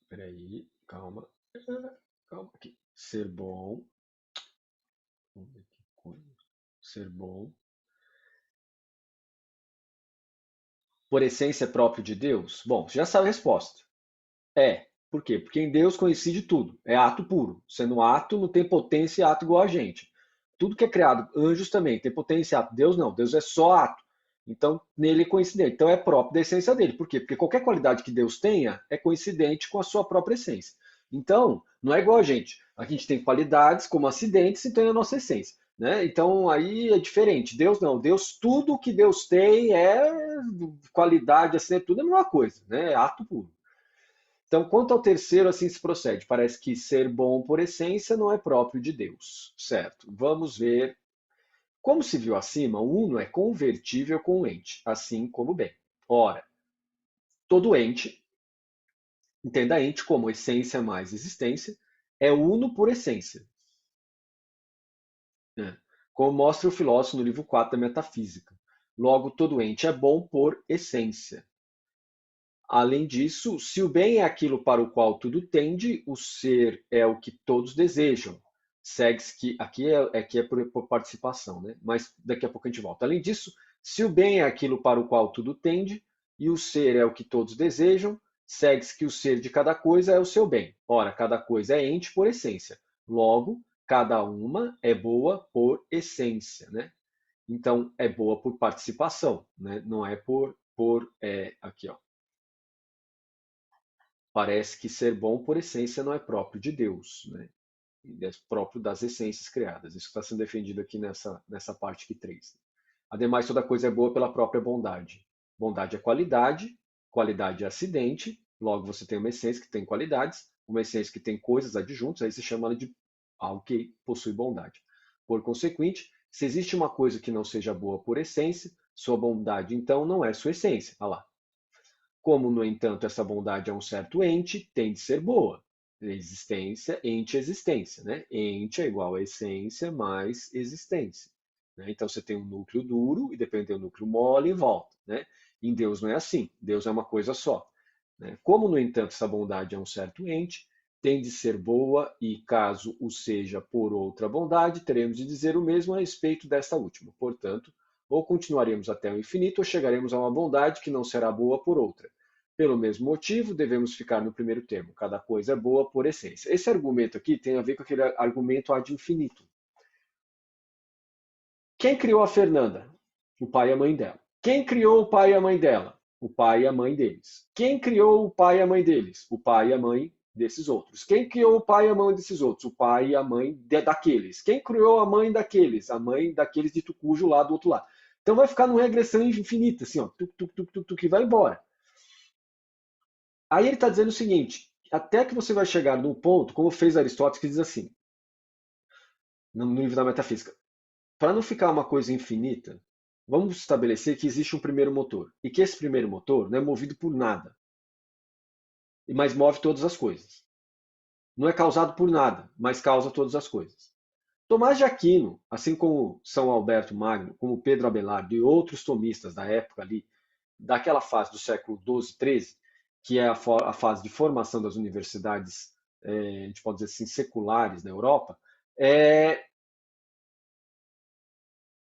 Peraí, calma. Calma aqui. Ser bom. Vamos ver que coisa. Ser bom. Por essência é próprio de Deus? Bom, você já sabe a resposta. É. Por quê? Porque em Deus coincide tudo. É ato puro. Sendo ato, não tem potência e ato igual a gente. Tudo que é criado, anjos também, tem potência e ato. Deus não. Deus é só ato. Então, nele é coincidente. Então, é próprio da essência dele. Por quê? Porque qualquer qualidade que Deus tenha é coincidente com a sua própria essência. Então, não é igual a gente. A gente tem qualidades como acidentes e tem a nossa essência. Né? Então, aí é diferente. Deus não. Deus, tudo que Deus tem é qualidade, assim, é tudo a mesma coisa. Né? É ato puro. Então, quanto ao terceiro, assim se procede. Parece que ser bom por essência não é próprio de Deus, certo? Vamos ver. Como se viu acima, o uno é convertível com o ente, assim como o bem. Ora, todo ente, entenda ente como essência mais existência, é uno por essência, né? Como mostra o filósofo no livro 4 da Metafísica. Logo, todo ente é bom por essência. Além disso, se o bem é aquilo para o qual tudo tende, o ser é o que todos desejam. Segue-se que aqui é por participação, né? Mas daqui a pouco a gente volta. Além disso, se o bem é aquilo para o qual tudo tende e o ser é o que todos desejam, segue-se que o ser de cada coisa é o seu bem. Ora, cada coisa é ente por essência. Logo, cada uma é boa por essência, né? Então, é boa por participação, né? Não é aqui, ó. Parece que ser bom por essência não é próprio de Deus, né? É próprio das essências criadas. Isso está sendo defendido aqui nessa parte que 3. Ademais, toda coisa é boa pela própria bondade. Bondade é qualidade, qualidade é acidente, logo você tem uma essência que tem qualidades, uma essência que tem coisas adjuntas, aí se chama ela de algo que possui bondade. Por consequente, se existe uma coisa que não seja boa por essência, sua bondade então não é sua essência. Olha lá. Como, no entanto, essa bondade é um certo ente, tem de ser boa. Existência, ente, existência. Né? Ente é igual a essência mais existência. Né? Então você tem um núcleo duro e depende do núcleo mole em volta. Né? Em Deus não é assim. Deus é uma coisa só. Né? Como, no entanto, essa bondade é um certo ente, tem de ser boa e, caso o seja por outra bondade, teremos de dizer o mesmo a respeito desta última. Portanto, ou continuaremos até o infinito, ou chegaremos a uma bondade que não será boa por outra. Pelo mesmo motivo, devemos ficar no primeiro termo. Cada coisa é boa por essência. Esse argumento aqui tem a ver com aquele argumento ad infinito. Quem criou a Fernanda? O pai e a mãe dela. Quem criou o pai e a mãe dela? O pai e a mãe deles. Quem criou o pai e a mãe deles? O pai e a mãe desses outros. Quem criou o pai e a mãe desses outros? O pai e a mãe daqueles. Quem criou a mãe daqueles? A mãe daqueles de Tucujo lá do outro lado. Então vai ficar numa regressão infinita, assim, ó, que vai embora. Aí ele está dizendo o seguinte: até que você vai chegar num ponto, como fez Aristóteles, que diz assim, no livro da Metafísica, para não ficar uma coisa infinita, vamos estabelecer que existe um primeiro motor e que esse primeiro motor não é movido por nada, mas move todas as coisas. Não é causado por nada, mas causa todas as coisas. Tomás de Aquino, assim como São Alberto Magno, como Pedro Abelardo e outros tomistas da época ali, daquela fase do século XII, XIII, que é a fase de formação das universidades, a gente pode dizer assim, seculares na Europa, é,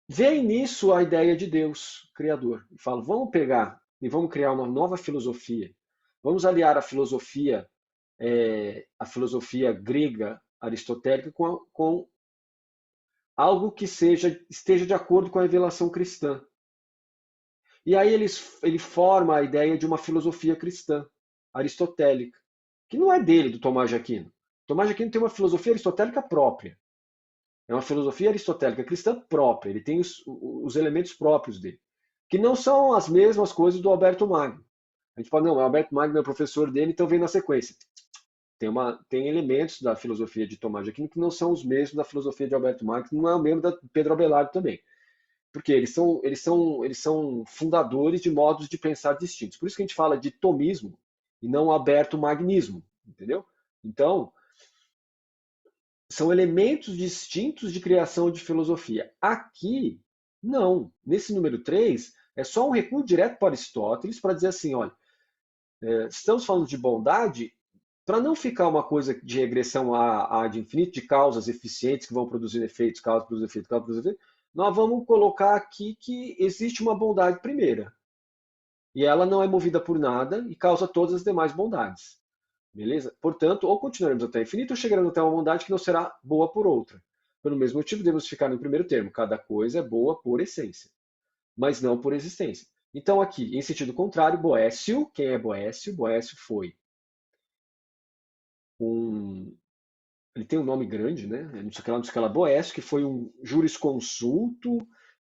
veem nisso a ideia de Deus, Criador. E falam, vamos pegar e vamos criar uma nova filosofia. Vamos aliar a filosofia grega aristotélica com algo que esteja de acordo com a revelação cristã. E aí ele forma a ideia de uma filosofia cristã, aristotélica, que não é dele, do Tomás de Aquino. Tomás de Aquino tem uma filosofia aristotélica própria. É uma filosofia aristotélica cristã própria. Ele tem os elementos próprios dele, que não são as mesmas coisas do Alberto Magno. A gente fala, não, o Alberto Magno é professor dele, então vem na sequência. Tem elementos da filosofia de Tomás de Aquino que não são os mesmos da filosofia de Alberto Magno, que não é o mesmo da Pedro Abelardo também. Porque eles são fundadores de modos de pensar distintos. Por isso que a gente fala de tomismo e não aberto magnismo, entendeu? Então, são elementos distintos de criação de filosofia. Aqui, não. Nesse número 3 É só um recuo direto para Aristóteles para dizer assim, olha, estamos falando de bondade para não ficar uma coisa de regressão a de infinito, de causas eficientes que vão produzir efeitos, causas produzem efeito, causas produzem efeito. Nós vamos colocar aqui que existe uma bondade primeira. E ela não é movida por nada e causa todas as demais bondades. Beleza? Portanto, ou continuaremos até o infinito, ou chegaremos até uma bondade que não será boa por outra. Pelo mesmo motivo, devemos ficar no primeiro termo. Cada coisa é boa por essência, mas não por existência. Então, aqui, em sentido contrário, Boécio, quem é Boécio? Boécio foi um. Ele tem um nome grande, né? Não sei o que lá, não sei o que lá. Boécio, que foi um jurisconsulto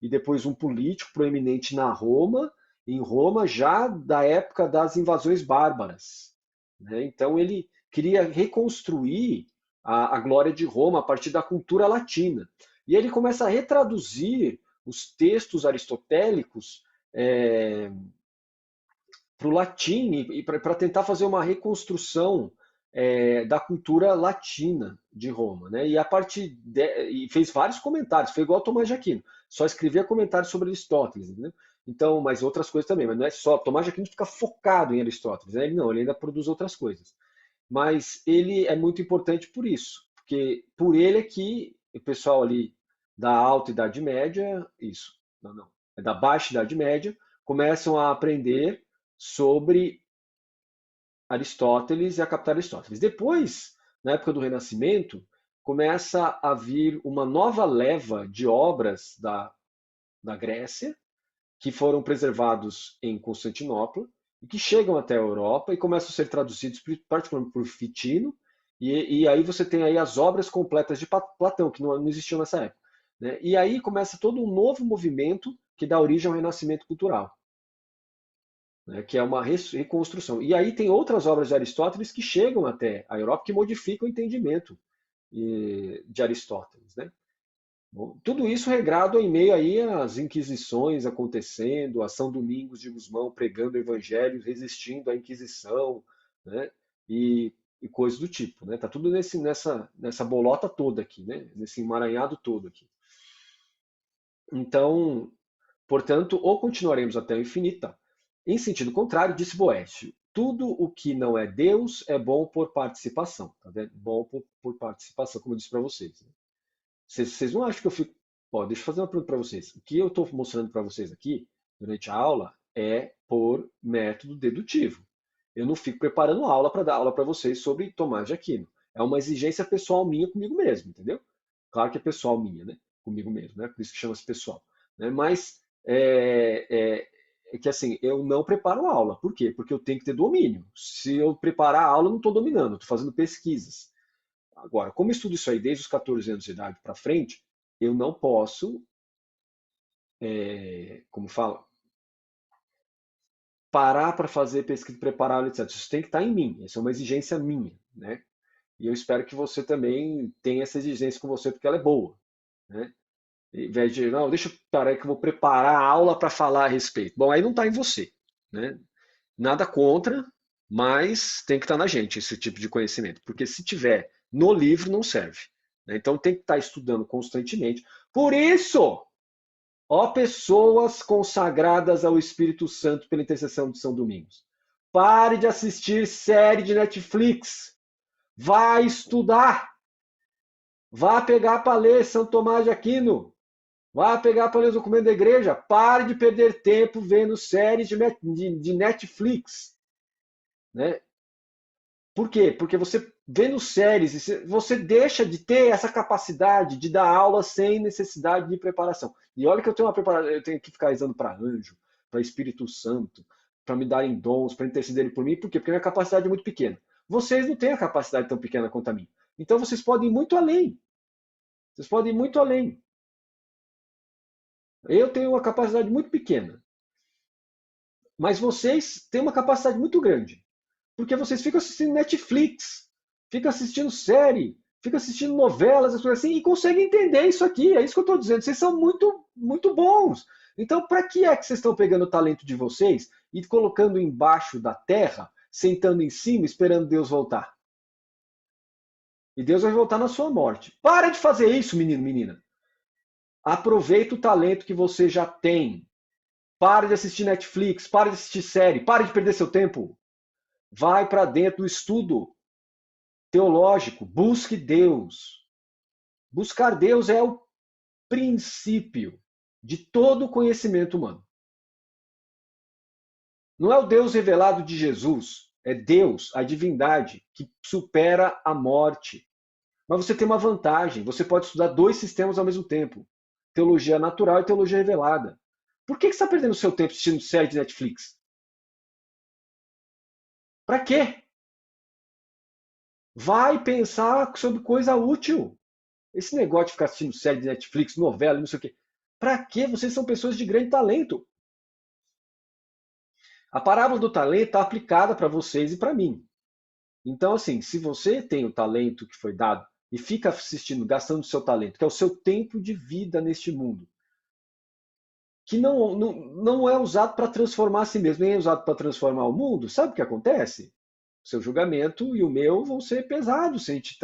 e depois um político proeminente na Roma, em Roma, já da época das invasões bárbaras. Né? Então, ele queria reconstruir a glória de Roma a partir da cultura latina. E ele começa a retraduzir os textos aristotélicos para o latim e para tentar fazer uma reconstrução da cultura latina de Roma, né? E fez vários comentários, foi igual Tomás de Aquino, só escrevia comentários sobre Aristóteles, né? Então, mas outras coisas também, mas não é só Tomás de Aquino fica focado em Aristóteles, né? Ele não, ele ainda produz outras coisas. Mas ele é muito importante por isso, porque por ele é que o pessoal ali da alta Idade Média, isso, não, é da baixa Idade Média, começam a aprender sobre Aristóteles e a capital Aristóteles. Depois, na época do Renascimento, começa a vir uma nova leva de obras da Grécia, que foram preservados em Constantinopla, e que chegam até a Europa e começam a ser traduzidos particularmente por Fitino, e aí você tem aí as obras completas de Platão, que não existiam nessa época. Né? E aí começa todo um novo movimento que dá origem ao renascimento cultural, né, que é uma reconstrução. E aí tem outras obras de Aristóteles que chegam até a Europa que modificam o entendimento de Aristóteles. Né? Bom, tudo isso regrado em meio aí às inquisições acontecendo, a São Domingos de Gusmão pregando o evangelho, resistindo à Inquisição, né? e coisas do tipo. Né? Tá tudo nessa bolota toda aqui, né? Nesse emaranhado todo aqui. Então, portanto, ou continuaremos até o infinito. Tá? Em sentido contrário, disse Boécio, tudo o que não é Deus é bom por participação. Tá vendo? Bom por participação, como eu disse para vocês. Né? Vocês não acham que eu fico. Ó, deixa eu fazer uma pergunta para vocês. O que eu estou mostrando para vocês aqui, durante a aula, é por método dedutivo. Eu não fico preparando aula para dar aula para vocês sobre Tomás de Aquino. É uma exigência pessoal minha comigo mesmo, entendeu? Claro que é pessoal minha, né? Comigo mesmo, né? Por isso que chama-se pessoal. Né? Mas é que assim, eu não preparo aula. Por quê? Porque eu tenho que ter domínio. Se eu preparar a aula, eu não estou dominando, estou fazendo pesquisas. Agora, como eu estudo isso aí desde os 14 anos de idade para frente, eu não posso, como fala, parar para fazer pesquisa, preparar, etc. Isso tem que estar em mim. Essa é uma exigência minha, né? E eu espero que você também tenha essa exigência com você, porque ela é boa, né? Em vez de, não, deixa eu parar que eu vou preparar a aula para falar a respeito. Bom, aí não está em você, né? Nada contra, mas tem que estar na gente esse tipo de conhecimento, porque se tiver no livro não serve. Né? Então tem que estar estudando constantemente. Por isso, ó pessoas consagradas ao Espírito Santo pela intercessão de São Domingos, pare de assistir série de Netflix. Vá estudar. Vá pegar para ler São Tomás de Aquino. Vá pegar para ler os documentos da igreja. Pare de perder tempo vendo séries de Netflix. Né? Por quê? Porque você vendo séries, você deixa de ter essa capacidade de dar aula sem necessidade de preparação. E olha que eu tenho uma preparação, eu tenho que ficar rezando para anjo, para Espírito Santo, para me darem dons, para intercederem por mim. Por quê? Porque a minha capacidade é muito pequena. Vocês não têm a capacidade tão pequena quanto a minha. Então vocês podem ir muito além. Vocês podem ir muito além. Eu tenho uma capacidade muito pequena. Mas vocês têm uma capacidade muito grande. Porque vocês ficam assistindo Netflix, ficam assistindo série, ficam assistindo novelas, as coisas assim, e conseguem entender isso aqui. É isso que eu estou dizendo. Vocês são muito, muito bons. Então, para que é que vocês estão pegando o talento de vocês e colocando embaixo da terra, sentando em cima, esperando Deus voltar? E Deus vai voltar na sua morte. Para de fazer isso, menino, menina. Aproveita o talento que você já tem. Para de assistir Netflix, para de assistir série, para de perder seu tempo. Vai para dentro do estudo teológico, busque Deus. Buscar Deus é o princípio de todo o conhecimento humano. Não é o Deus revelado de Jesus, é Deus, a divindade, que supera a morte. Mas você tem uma vantagem, você pode estudar dois sistemas ao mesmo tempo. Teologia natural e teologia revelada. Por que você está perdendo seu tempo assistindo série de Netflix? Para quê? Vai pensar sobre coisa útil. Esse negócio de ficar assistindo série de Netflix, novela, não sei o quê. Para quê? Vocês são pessoas de grande talento. A parábola do talento está aplicada para vocês e para mim. Então, assim, se você tem o talento que foi dado e fica assistindo, gastando o seu talento, que é o seu tempo de vida neste mundo, que não é usado para transformar a si mesmo, nem é usado para transformar o mundo, sabe o que acontece? O seu julgamento e o meu vão ser pesados se a gente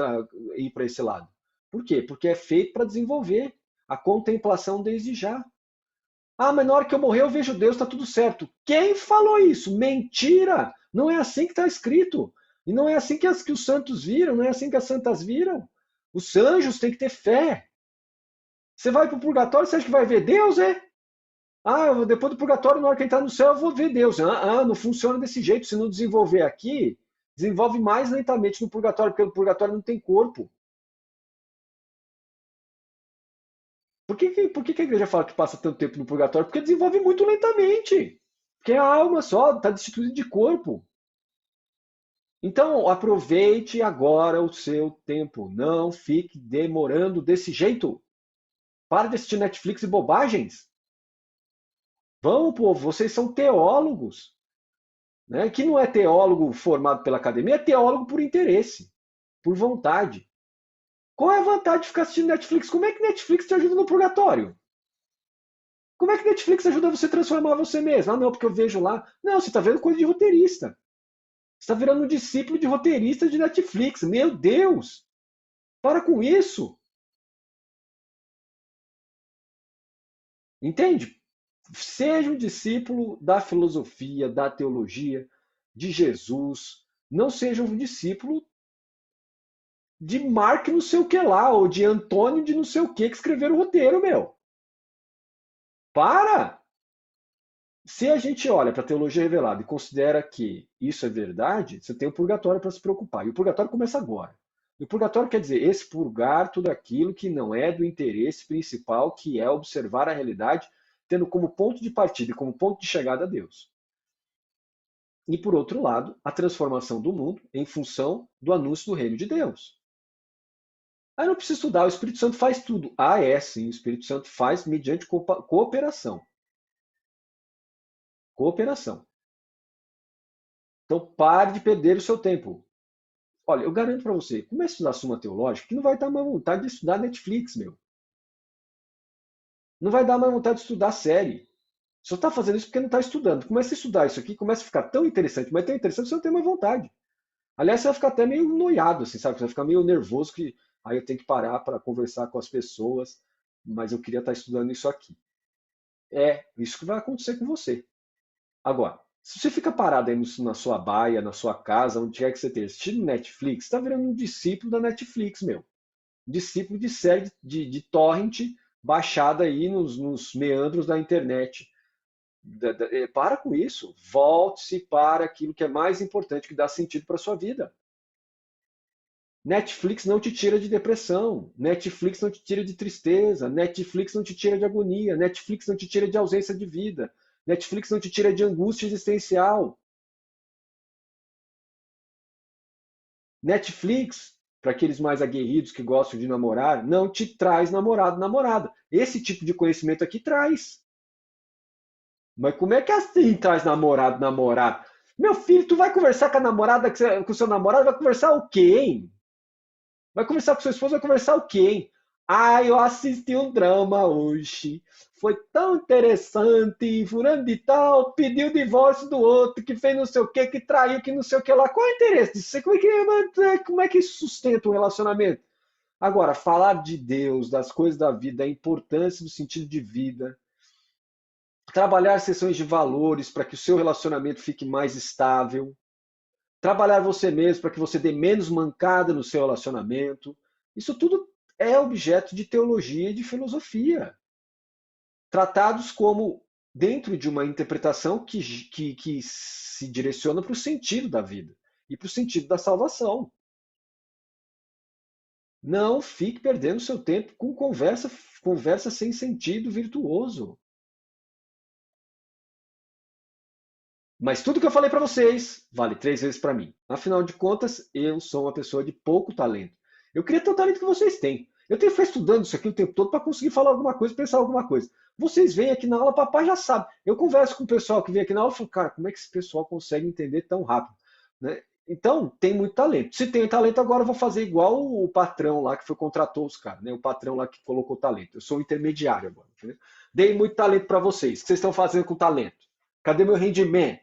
ir para esse lado. Por quê? Porque é feito para desenvolver a contemplação desde já. Ah, mas na hora que eu morrer eu vejo Deus, está tudo certo. Quem falou isso? Mentira! Não é assim que está escrito. E não é assim que os santos viram, não é assim que as santas viram. Os anjos têm que ter fé. Você vai para o purgatório, você acha que vai ver Deus, é? Ah, depois do purgatório, na hora que entrar no céu, eu vou ver Deus. Não funciona desse jeito. Se não desenvolver aqui, desenvolve mais lentamente no purgatório, porque no purgatório não tem corpo. Por que a igreja fala que passa tanto tempo no purgatório? Porque desenvolve muito lentamente. Porque a alma só está destituída de corpo. Então, aproveite agora o seu tempo. Não fique demorando desse jeito. Para de assistir Netflix e bobagens. Vamos, povo, vocês são teólogos. Né? Que não é teólogo formado pela academia, é teólogo por interesse, por vontade. Qual é a vantagem de ficar assistindo Netflix? Como é que Netflix te ajuda no purgatório? Como é que Netflix ajuda você a transformar você mesmo? Ah, não, porque eu vejo lá. Não, você está vendo coisa de roteirista. Você está virando um discípulo de roteirista de Netflix. Meu Deus! Para com isso! Entende? Seja um discípulo da filosofia, da teologia, de Jesus. Não seja um discípulo de Mark não sei o que lá, ou de Antônio de não sei o que escreveram o roteiro, meu. Para! Se a gente olha para a teologia revelada e considera que isso é verdade, você tem o purgatório para se preocupar. E o purgatório começa agora. E o purgatório quer dizer expurgar tudo aquilo que não é do interesse principal, que é observar a realidade, tendo como ponto de partida e como ponto de chegada a Deus. E, por outro lado, a transformação do mundo em função do anúncio do reino de Deus. Aí não precisa estudar, o Espírito Santo faz tudo. Ah, é sim, o Espírito Santo faz mediante cooperação. Cooperação. Então pare de perder o seu tempo. Olha, eu garanto para você, comece a estudar Suma Teológica, que não vai dar mais vontade de estudar Netflix, meu. Não vai dar mais vontade de estudar série. Só está fazendo isso porque não está estudando. Comece a estudar isso aqui, começa a ficar tão interessante, mas tão interessante que você não tem mais vontade. Aliás, você vai ficar até meio noiado, assim, sabe? Você vai ficar meio nervoso que aí eu tenho que parar para conversar com as pessoas, mas eu queria estar estudando isso aqui. É isso que vai acontecer com você. Agora, se você fica parado aí na sua baia, na sua casa, onde quer que você esteja, assistindo Netflix, você está virando um discípulo da Netflix, meu. Discípulo de série de torrent baixada aí nos meandros da internet. Para com isso. Volte-se para aquilo que é mais importante, que dá sentido para a sua vida. Netflix não te tira de depressão, Netflix não te tira de tristeza, Netflix não te tira de agonia, Netflix não te tira de ausência de vida, Netflix não te tira de angústia existencial. Netflix, para aqueles mais aguerridos que gostam de namorar, não te traz namorado, namorada. Esse tipo de conhecimento aqui traz. Mas como é que assim traz namorado, namorada? Meu filho, tu vai conversar com a namorada, com o seu namorado, vai conversar o quê, hein? Vai conversar com sua esposa, vai conversar o quê, hein? Ah, eu assisti um drama hoje. Foi tão interessante. Fulano de tal pediu o divórcio do outro, que fez não sei o quê, que traiu, que não sei o que lá. Qual é o interesse disso? Como é que isso sustenta o relacionamento? Agora, falar de Deus, das coisas da vida, da importância do sentido de vida, trabalhar sessões de valores para que o seu relacionamento fique mais estável, trabalhar você mesmo para que você dê menos mancada no seu relacionamento. Isso tudo é objeto de teologia e de filosofia, tratados como dentro de uma interpretação que se direciona para o sentido da vida e para o sentido da salvação. Não fique perdendo seu tempo com conversa sem sentido virtuoso. Mas tudo que eu falei para vocês vale 3 vezes para mim. Afinal de contas, eu sou uma pessoa de pouco talento. Eu queria ter o talento que vocês têm. Eu tenho que ficar estudando isso aqui o tempo todo para conseguir falar alguma coisa, pensar alguma coisa. Vocês vêm aqui na aula, papai já sabe. Eu converso com o pessoal que vem aqui na aula e falo, cara, como é que esse pessoal consegue entender tão rápido? Né? Então, tem muito talento. Se tem talento, agora eu vou fazer igual o patrão lá que foi contratou os caras, né? O patrão lá que colocou talento. Eu sou o intermediário agora. Entendeu? Dei muito talento para vocês. O que vocês estão fazendo com talento? Cadê meu rendimento?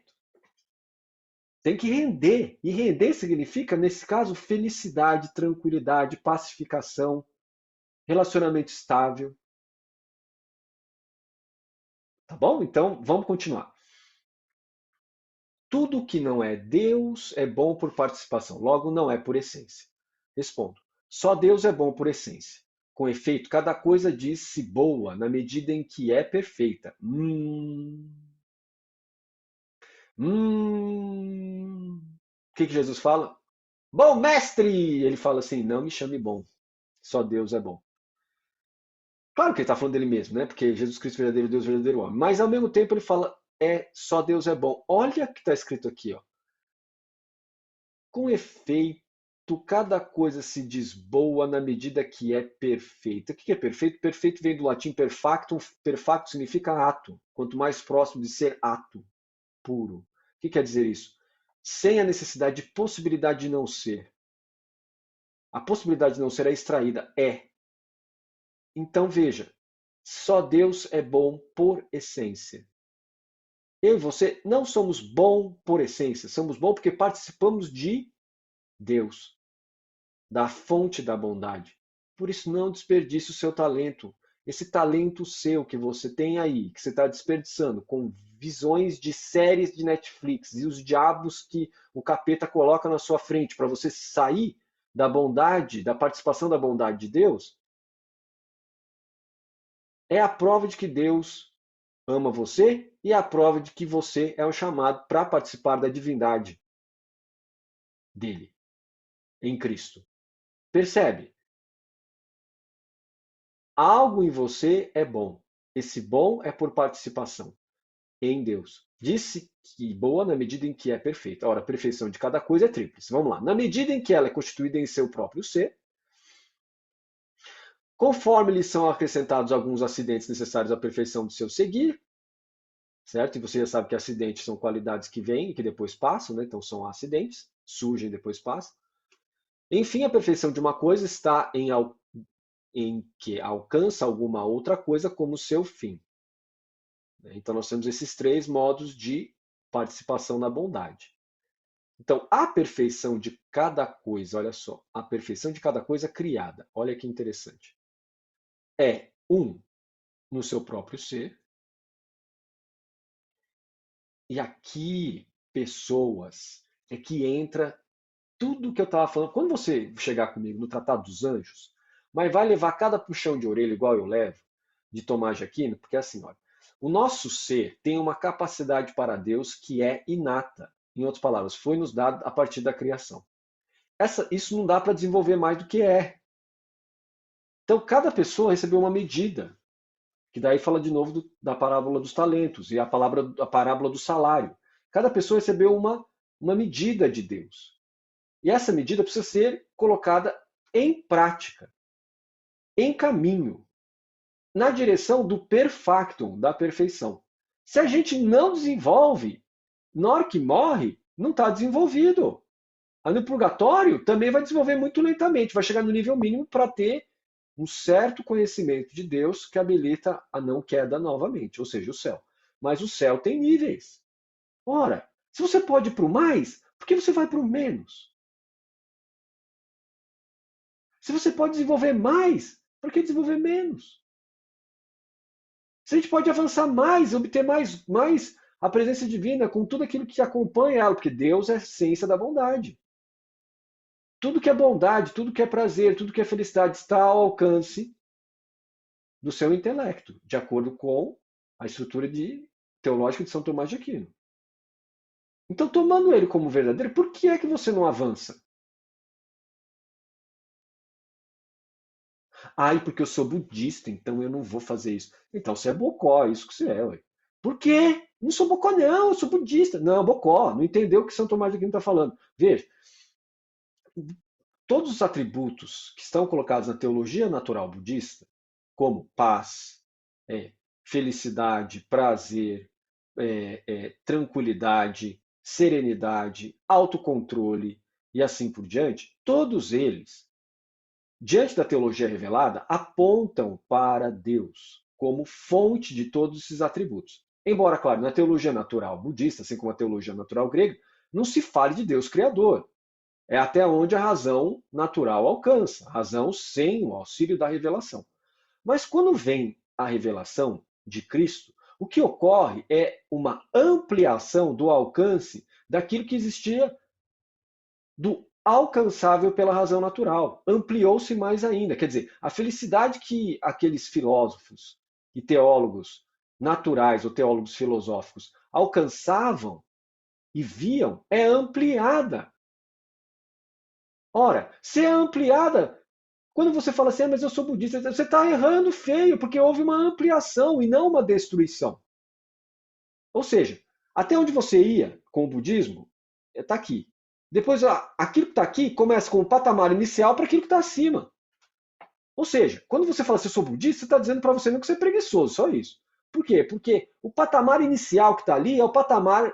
Tem que render. E render significa, nesse caso, felicidade, tranquilidade, pacificação, relacionamento estável. Tá bom? Então, vamos continuar. Tudo que não é Deus é bom por participação, logo não é por essência. Respondo. Só Deus é bom por essência. Com efeito, cada coisa diz-se boa na medida em que é perfeita. O que Jesus fala? Bom mestre! Ele fala assim: não me chame bom, só Deus é bom. Claro que ele está falando dele mesmo, né? Porque Jesus Cristo é verdadeiro Deus, verdadeiro homem. Mas ao mesmo tempo ele fala: só Deus é bom. Olha o que está escrito aqui, ó. Com efeito, cada coisa se diz boa na medida que é perfeita. O que é perfeito? Perfeito vem do latim perfactum. Perfacto significa ato. Quanto mais próximo de ser ato puro. O que quer dizer isso? Sem a necessidade de possibilidade de não ser. A possibilidade de não ser é extraída. É. Então veja, só Deus é bom por essência. Eu e você não somos bom por essência, somos bom porque participamos de Deus, da fonte da bondade. Por isso, não desperdice o seu talento. Esse talento seu que você tem aí, que você está desperdiçando com visões de séries de Netflix e os diabos que o capeta coloca na sua frente para você sair da bondade, da participação da bondade de Deus, é a prova de que Deus ama você e é a prova de que você é um chamado para participar da divindade dele, em Cristo. Percebe? Algo em você é bom. Esse bom é por participação em Deus. Disse que boa na medida em que é perfeita. Ora, a perfeição de cada coisa é tríplice. Vamos lá. Na medida em que ela é constituída em seu próprio ser, conforme lhe são acrescentados alguns acidentes necessários à perfeição do seu seguir, certo? E você já sabe que acidentes são qualidades que vêm e que depois passam, né? Então são acidentes, surgem e depois passam. Enfim, a perfeição de uma coisa está em que alcança alguma outra coisa como seu fim. Então nós temos esses 3 modos de participação na bondade. Então, a perfeição de cada coisa, olha só, a perfeição de cada coisa criada, olha que interessante. É, no seu próprio ser, e aqui, pessoas, é que entra tudo que eu estava falando. Quando você chegar comigo no Tratado dos Anjos, mas vai levar cada puxão de orelha igual eu levo, de Tomás de Aquino, porque é assim, olha, o nosso ser tem uma capacidade para Deus que é inata. Em outras palavras, foi nos dado a partir da criação. Isso não dá para desenvolver mais do que é. Então, cada pessoa recebeu uma medida, que daí fala de novo da parábola dos talentos e a parábola do salário. Cada pessoa recebeu uma medida de Deus. E essa medida precisa ser colocada em prática, em caminho, na direção do perfactum, da perfeição. Se a gente não desenvolve, na hora que morre, não está desenvolvido. Aí no purgatório também vai desenvolver muito lentamente, vai chegar no nível mínimo para ter um certo conhecimento de Deus que habilita a não queda novamente, ou seja, o céu. Mas o céu tem níveis. Ora, se você pode ir para o mais, por que você vai para o menos? Se você pode desenvolver mais, por que desenvolver menos? Se a gente pode avançar mais, obter mais a presença divina com tudo aquilo que acompanha ela, porque Deus é a essência da bondade. Tudo que é bondade, tudo que é prazer, tudo que é felicidade está ao alcance do seu intelecto, de acordo com a estrutura teológica de São Tomás de Aquino. Então, tomando ele como verdadeiro, por que é que você não avança? Ah, e porque eu sou budista, então eu não vou fazer isso. Então você é bocó, é isso que você é, ué. Por quê? Não sou bocó, não, eu sou budista. Não, bocó, não entendeu o que São Tomás de Aquino está falando. Veja, todos os atributos que estão colocados na teologia natural budista, como paz, felicidade, prazer, tranquilidade, serenidade, autocontrole e assim por diante, todos eles, diante da teologia revelada, apontam para Deus como fonte de todos esses atributos. Embora, claro, na teologia natural budista, assim como a teologia natural grega, não se fale de Deus criador. É até onde a razão natural alcança, a razão sem o auxílio da revelação. Mas quando vem a revelação de Cristo, o que ocorre é uma ampliação do alcance daquilo que existia do alcançável pela razão natural. Ampliou-se mais ainda. Quer dizer, a felicidade que aqueles filósofos e teólogos naturais ou teólogos filosóficos alcançavam e viam é ampliada. Ora, se é ampliada, quando você fala assim, mas eu sou budista, você está errando feio, porque houve uma ampliação e não uma destruição. Ou seja, até onde você ia com o budismo, está aqui. Depois, aquilo que está aqui começa com o patamar inicial para aquilo que está acima. Ou seja, quando você fala assim, eu sou budista, você está dizendo para você mesmo que você é preguiçoso, só isso. Por quê? Porque o patamar inicial que está ali é o patamar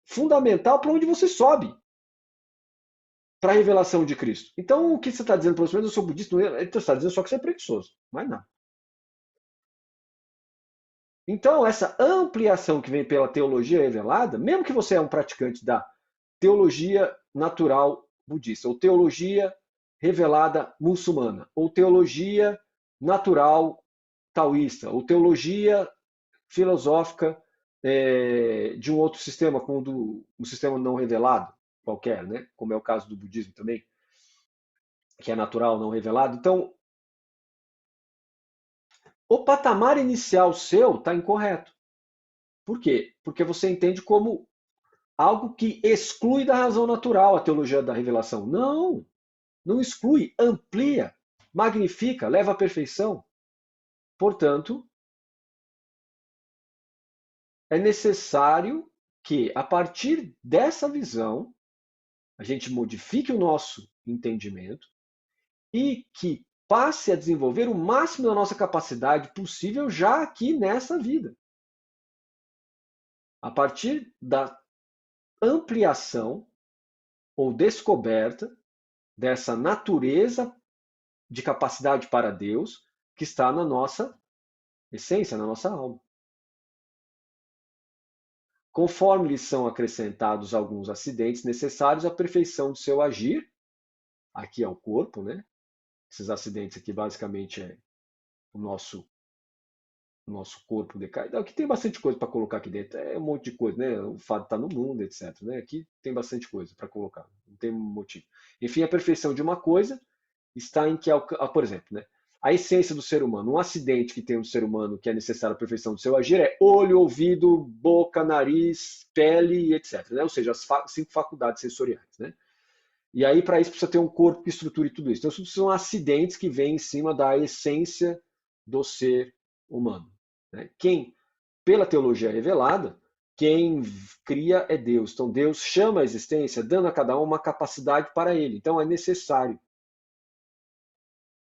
fundamental para onde você sobe, para a revelação de Cristo. Então, o que você está dizendo para você mesmo, eu sou budista, ele está dizendo só que você é preguiçoso, mais nada. Então, essa ampliação que vem pela teologia revelada, mesmo que você é um praticante da teologia natural budista, ou teologia revelada muçulmana, ou teologia natural taoísta, ou teologia filosófica de um outro sistema, como um sistema não revelado, qualquer, né? Como é o caso do budismo também, que é natural, não revelado. Então, o patamar inicial seu está incorreto. Por quê? Porque você entende como algo que exclui da razão natural a teologia da revelação. Não, não exclui, amplia, magnifica, leva à perfeição. Portanto, é necessário que, a partir dessa visão, a gente modifique o nosso entendimento e que passe a desenvolver o máximo da nossa capacidade possível já aqui nessa vida. A partir da ampliação ou descoberta dessa natureza de capacidade para Deus que está na nossa essência, na nossa alma. Conforme lhes são acrescentados alguns acidentes necessários à perfeição do seu agir, aqui é o corpo, né? Esses acidentes aqui basicamente é o nosso corpo decaído. Aqui tem bastante coisa para colocar aqui dentro, é um monte de coisa, né? O fato está no mundo, etc. Né? Aqui tem bastante coisa para colocar, não tem motivo. Enfim, a perfeição de uma coisa está em que, por exemplo, né? A essência do ser humano, um acidente que tem um ser humano que é necessário à perfeição do seu agir é olho, ouvido, boca, nariz, pele, etc. Né? Ou seja, as 5 faculdades sensoriais. Né? E aí, para isso, precisa ter um corpo que estruture tudo isso. Então, isso são acidentes que vêm em cima da essência do ser humano. Né? Pela teologia revelada, quem cria é Deus. Então, Deus chama a existência, dando a cada um uma capacidade para ele. Então, é necessário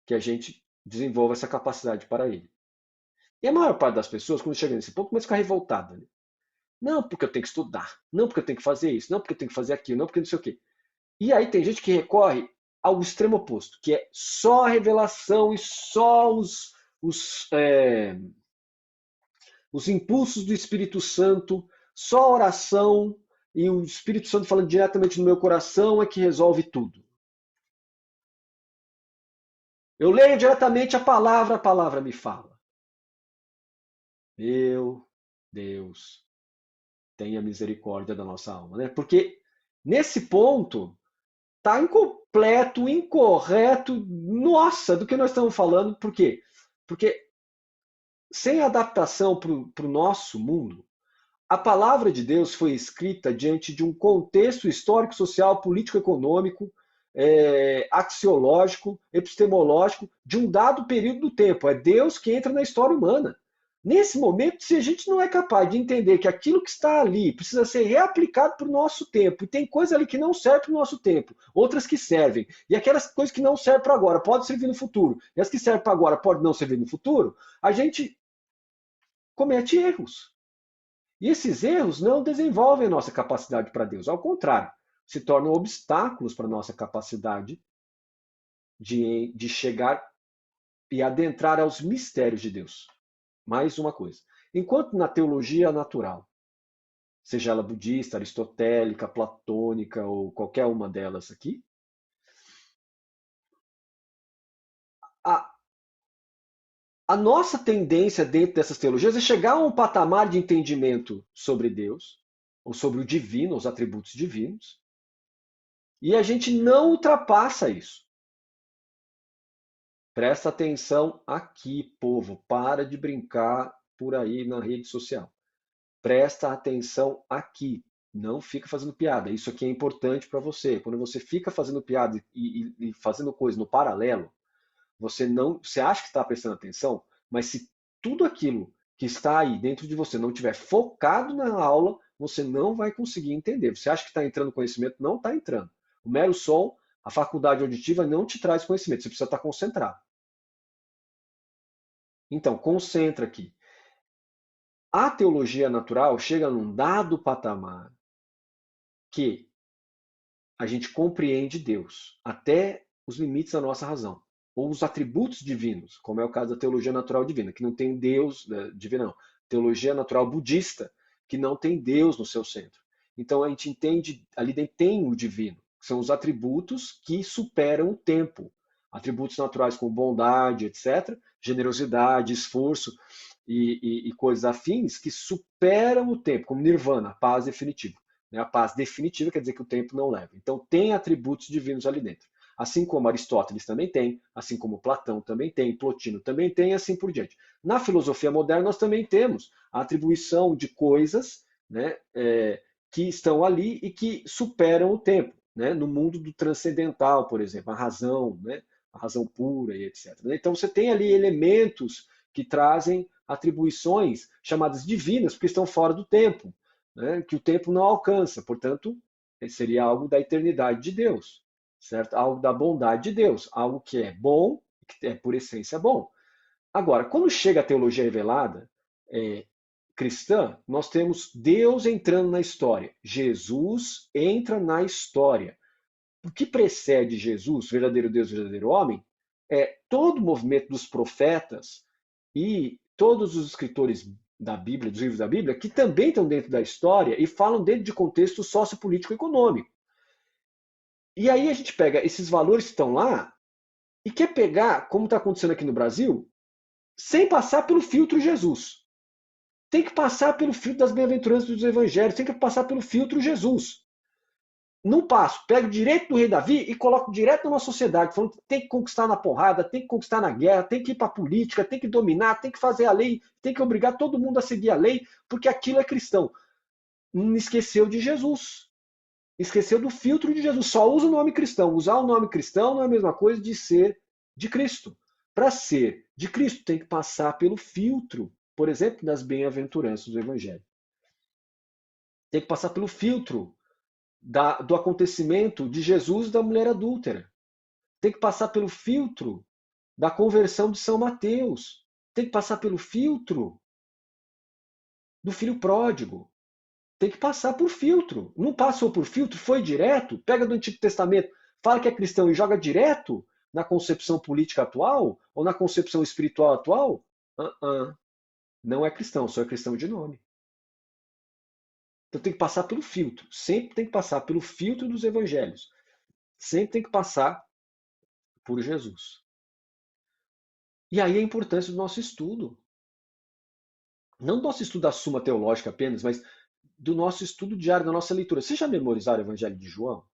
que a gente desenvolva essa capacidade para ele. E a maior parte das pessoas, quando chega nesse ponto, começa a ficar revoltada. Né? Não, porque eu tenho que estudar. Não, porque eu tenho que fazer isso. Não, porque eu tenho que fazer aquilo. Não, porque não sei o quê. E aí tem gente que recorre ao extremo oposto, que é só a revelação e só os impulsos do Espírito Santo, só a oração e o Espírito Santo falando diretamente no meu coração é que resolve tudo. Eu leio diretamente a palavra me fala. Meu Deus, tenha misericórdia da nossa alma, né? Porque nesse ponto tá incompleto, incorreto, nossa, do que nós estamos falando. Por quê? Porque sem adaptação para o nosso mundo, a palavra de Deus foi escrita diante de um contexto histórico, social, político, econômico, axiológico, epistemológico, de um dado período do tempo. É Deus que entra na história humana. Nesse momento, se a gente não é capaz de entender que aquilo que está ali precisa ser reaplicado para o nosso tempo, e tem coisa ali que não serve para o nosso tempo, outras que servem, e aquelas coisas que não servem para agora podem servir no futuro, e as que servem para agora podem não servir no futuro, a gente comete erros. E esses erros não desenvolvem a nossa capacidade para Deus, ao contrário, se tornam obstáculos para a nossa capacidade de chegar e adentrar aos mistérios de Deus. Mais uma coisa. Enquanto na teologia natural, seja ela budista, aristotélica, platônica ou qualquer uma delas aqui, a, a nossa tendência dentro dessas teologias é chegar a um patamar de entendimento sobre Deus, ou sobre o divino, os atributos divinos, e a gente não ultrapassa isso. Presta atenção aqui, povo. Para de brincar por aí na rede social. Presta atenção aqui. Não fica fazendo piada. Isso aqui é importante para você. Quando você fica fazendo piada e fazendo coisa no paralelo, você acha que está prestando atenção, mas se tudo aquilo que está aí dentro de você não estiver focado na aula, você não vai conseguir entender. Você acha que está entrando conhecimento? Não está entrando. O mero som, a faculdade auditiva não te traz conhecimento. Você precisa estar concentrado. Então, concentra aqui. A teologia natural chega num dado patamar que a gente compreende Deus até os limites da nossa razão, ou os atributos divinos, como é o caso da teologia natural divina, que não tem Deus divino, não. Teologia natural budista, que não tem Deus no seu centro. Então a gente entende, ali dentro tem o divino, que são os atributos que superam o tempo. Atributos naturais como bondade, etc., generosidade, esforço e coisas afins que superam o tempo, como nirvana, paz definitiva. A paz definitiva quer dizer que o tempo não leva. Então tem atributos divinos ali dentro. Assim como Aristóteles também tem, assim como Platão também tem, Plotino também tem, e assim por diante. Na filosofia moderna nós também temos a atribuição de coisas, né, que estão ali e que superam o tempo, né, no mundo do transcendental, por exemplo, a razão, né, a razão pura e etc. Então você tem ali elementos que trazem atribuições chamadas divinas, porque estão fora do tempo, né, que o tempo não alcança. Portanto, seria algo da eternidade de Deus, certo? Algo da bondade de Deus, algo que é bom, que é por essência bom. Agora, quando chega a teologia revelada cristã, nós temos Deus entrando na história. Jesus entra na história. O que precede Jesus, verdadeiro Deus, verdadeiro homem, é todo o movimento dos profetas e todos os escritores da Bíblia, dos livros da Bíblia, que também estão dentro da história e falam dentro de contexto sociopolítico e econômico. E aí a gente pega esses valores que estão lá e quer pegar, como está acontecendo aqui no Brasil, sem passar pelo filtro Jesus. Tem que passar pelo filtro das bem-aventuranças dos evangelhos, tem que passar pelo filtro Jesus. Não passo, pego o direito do rei Davi e coloco direto numa sociedade, falando que tem que conquistar na porrada, tem que conquistar na guerra, tem que ir para a política, tem que dominar, tem que fazer a lei, tem que obrigar todo mundo a seguir a lei, porque aquilo é cristão. Não esqueceu de Jesus. Esqueceu do filtro de Jesus. Só usa o nome cristão. Usar o nome cristão não é a mesma coisa de ser de Cristo. Para ser de Cristo, tem que passar pelo filtro, por exemplo, das bem-aventuranças do Evangelho. Tem que passar pelo filtro do acontecimento de Jesus e da mulher adúltera. Tem que passar pelo filtro da conversão de São Mateus. Tem que passar pelo filtro do filho pródigo. Tem que passar por filtro. Não passou por filtro, foi direto, pega do Antigo Testamento, fala que é cristão e joga direto na concepção política atual ou na concepção espiritual atual. Não é cristão, só é cristão de nome. Então tem que passar pelo filtro. Sempre tem que passar pelo filtro dos evangelhos. Sempre tem que passar por Jesus. E aí a importância do nosso estudo. não do nosso estudo da Suma Teológica apenas, mas do nosso estudo diário, da nossa leitura. Vocês já memorizaram o Evangelho de João?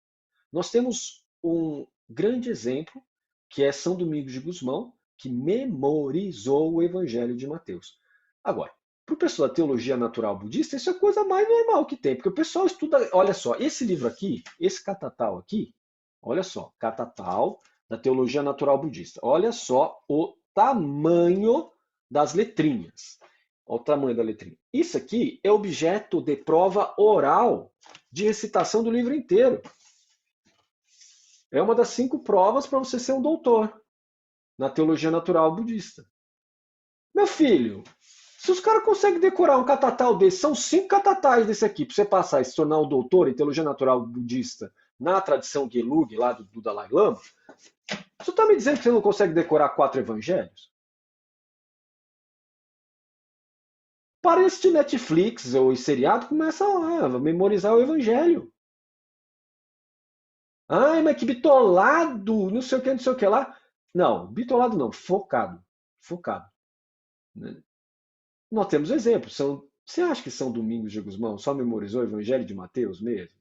Nós temos um grande exemplo, que é São Domingos de Gusmão, que memorizou o Evangelho de Mateus. Agora, para o pessoal da teologia natural budista, isso é a coisa mais normal que tem, porque o pessoal estuda. Olha só, esse livro aqui, esse Catatal aqui, olha só, Catatal da teologia natural budista. Olha só o tamanho das letrinhas. Olha o tamanho da letrinha. Isso aqui é objeto de prova oral de recitação do livro inteiro. É uma das 5 provas para você ser um doutor na teologia natural budista. Meu filho, se os caras conseguem decorar um catatal desse, são 5 catatais desse aqui, para você passar e se tornar um doutor em teologia natural budista na tradição Gelug, lá do Dalai Lama, você está me dizendo que você não consegue decorar 4 evangelhos? Para de Netflix ou seriado, começa a memorizar o evangelho. Ai, mas que bitolado, não sei o que, não sei o que lá. Não, bitolado não, focado. Focado. Né? Nós temos exemplos. Você acha que São Domingos de Gusmão só memorizou o Evangelho de Mateus mesmo?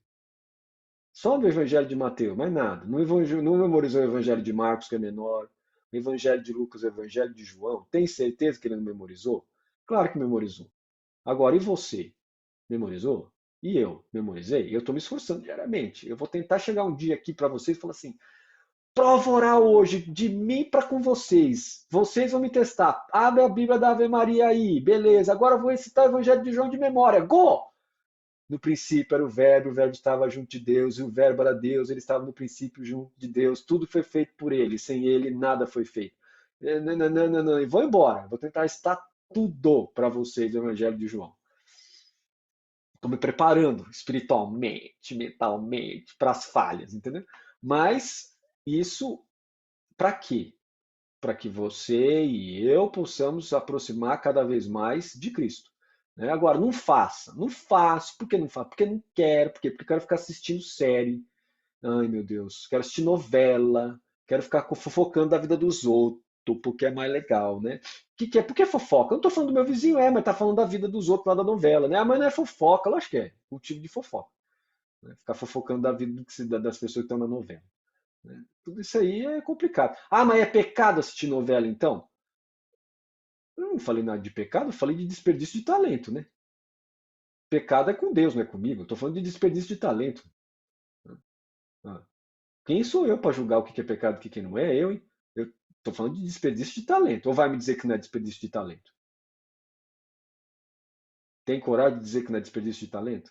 Só do Evangelho de Mateus, mais nada. Não memorizou o Evangelho de Marcos, que é menor, o Evangelho de Lucas, o Evangelho de João. Tem certeza que ele não memorizou? Claro que memorizou. Agora, e você? Memorizou? E eu memorizei? Eu estou me esforçando diariamente. Eu vou tentar chegar um dia aqui para vocês e falar assim: prova oral hoje de mim para com vocês. Vocês vão me testar. Abre a Bíblia da Ave Maria aí. Beleza. Agora eu vou recitar o Evangelho de João de memória. Go! No princípio era o verbo estava junto de Deus, e o verbo era Deus, ele estava no princípio junto de Deus. Tudo foi feito por ele. Sem ele, nada foi feito. Não, não, não, não, não. E vou embora. Vou tentar estar tudo para vocês o Evangelho de João. Estou me preparando espiritualmente, mentalmente, para as falhas, entendeu? Mas isso para quê? Para que você e eu possamos nos aproximar cada vez mais de Cristo. Né? Agora, não faço, por que não faço? Porque não quero, porque eu quero ficar assistindo série, ai meu Deus, quero assistir novela, quero ficar fofocando da vida dos outros, porque é mais legal, né? O que, que é? Por que fofoca? Eu não tô falando do meu vizinho, mas tá falando da vida dos outros lá da novela, né? Ah, mas não é fofoca, eu acho que é, cultivo de fofoca. Né? Ficar fofocando da vida das pessoas que estão na novela. Né? Tudo isso aí é complicado. Ah, mas é pecado assistir novela, então? Eu não falei nada de pecado, eu falei de desperdício de talento, né? Pecado é com Deus, não é comigo. Eu tô falando de desperdício de talento. Ah, quem sou eu para julgar o que é pecado e o que não é? Eu, hein? Eu tô falando de desperdício de talento. Ou vai me dizer que não é desperdício de talento? Tem coragem de dizer que não é desperdício de talento?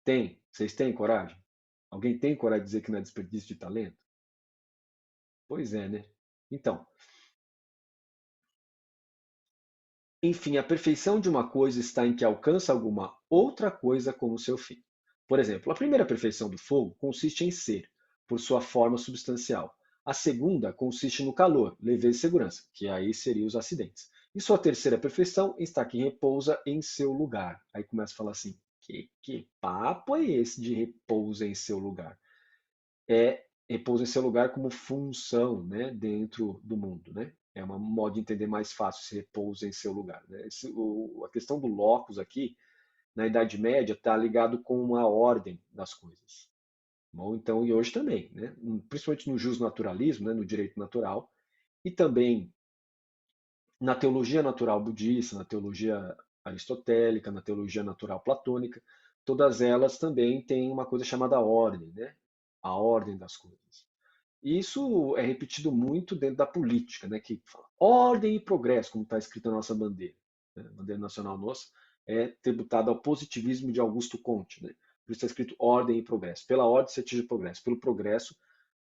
Tem. Vocês têm coragem? Alguém tem coragem de dizer que não é desperdício de talento? Pois é, né? Então, enfim, a perfeição de uma coisa está em que alcança alguma outra coisa como seu fim. Por exemplo, a primeira perfeição do fogo consiste em ser, por sua forma substancial. A segunda consiste no calor, leveza e segurança, que aí seriam os acidentes. E sua terceira perfeição está que repousa em seu lugar. Aí começa a falar assim: que papo é esse de repousa em seu lugar? É repousa em seu lugar como função, né, dentro do mundo, né? É uma modo de entender mais fácil se repousa em seu lugar. Né? A questão do locus aqui, na Idade Média, está ligado com a ordem das coisas. Bom, então, e hoje também, né? Principalmente no justnaturalismo, né, no direito natural, e também na teologia natural budista, na teologia aristotélica, na teologia natural platônica, todas elas também têm uma coisa chamada ordem, né? A ordem das coisas. E isso é repetido muito dentro da política, né? Que fala ordem e progresso, como está escrito na nossa bandeira. Né? A bandeira nacional nossa é tributada ao positivismo de Augusto Comte. Né? Por isso está escrito ordem e progresso. Pela ordem se atinge o progresso. Pelo progresso,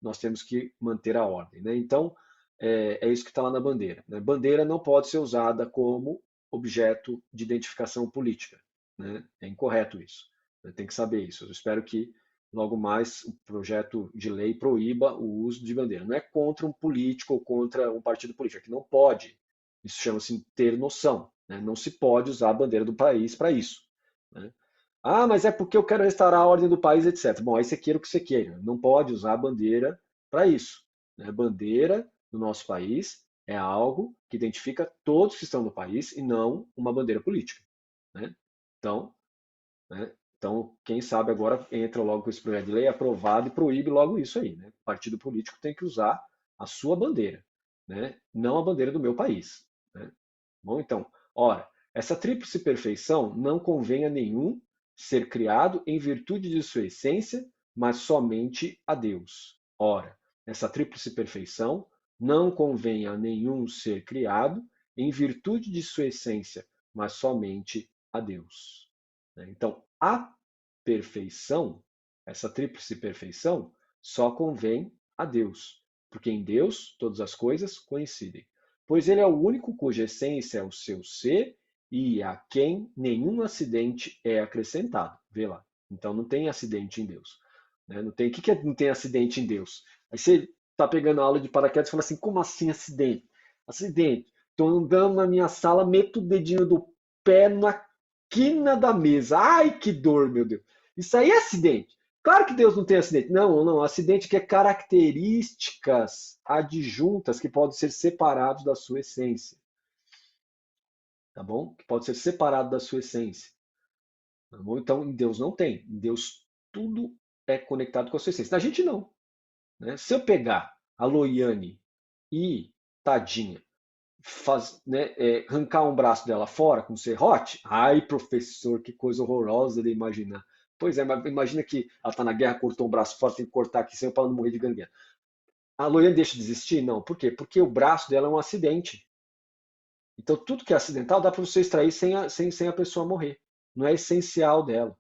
nós temos que manter a ordem. Né? Então, é isso que está lá na bandeira. Né? Bandeira não pode ser usada como objeto de identificação política. Né? É incorreto isso. Né? Tem que saber isso. Eu espero que logo mais o projeto de lei proíba o uso de bandeira. Não é contra um político ou contra um partido político, é que não pode. Isso chama-se ter noção. Né? Não se pode usar a bandeira do país para isso. Né? Ah, mas é porque eu quero restaurar a ordem do país, etc. Bom, aí você queira o que você queira. Não pode usar a bandeira para isso. Né? Bandeira no nosso país É algo que identifica todos que estão no país e não uma bandeira política, né? Então, né? Então, quem sabe agora entra logo com esse projeto de lei aprovado e proíbe logo isso aí, né? O partido político tem que usar a sua bandeira, né? Não a bandeira do meu país, né? Bom, então, ora, essa tríplice perfeição não convém a nenhum ser criado em virtude de sua essência, mas somente a Deus. Ora, essa tríplice perfeição não convém a nenhum ser criado em virtude de sua essência, mas somente a Deus. Então, a perfeição, essa tríplice perfeição, só convém a Deus, porque em Deus todas as coisas coincidem. Pois ele é o único cuja essência é o seu ser e a quem nenhum acidente é acrescentado. Vê lá. Então não tem acidente em Deus. Né? Não tem, o que que é não tem acidente em Deus? Aí você está pegando a aula de paraquedas e fala assim, como assim acidente? Acidente. Estou andando na minha sala, meto o dedinho do pé na quina da mesa. Ai, que dor, meu Deus. Isso aí é acidente. Claro que Deus não tem acidente. Não, não. Acidente que é características adjuntas que podem ser separados da sua essência. Tá bom? Que pode ser separado da sua essência. Tá bom? Então, em Deus não tem. Em Deus tudo é conectado com a sua essência. Na gente não. Né? Se eu pegar a Loiane e, tadinha, arrancar um braço dela fora com serrote, ai, professor, que coisa horrorosa de imaginar. Pois é, mas imagina que ela está na guerra, cortou um braço fora, tem que cortar aqui sempre para não morrer de gangrena. A Loiane deixa de existir? Não. Por quê? Porque o braço dela é um acidente. Então, tudo que é acidental dá para você extrair sem a pessoa morrer. Não é essencial dela.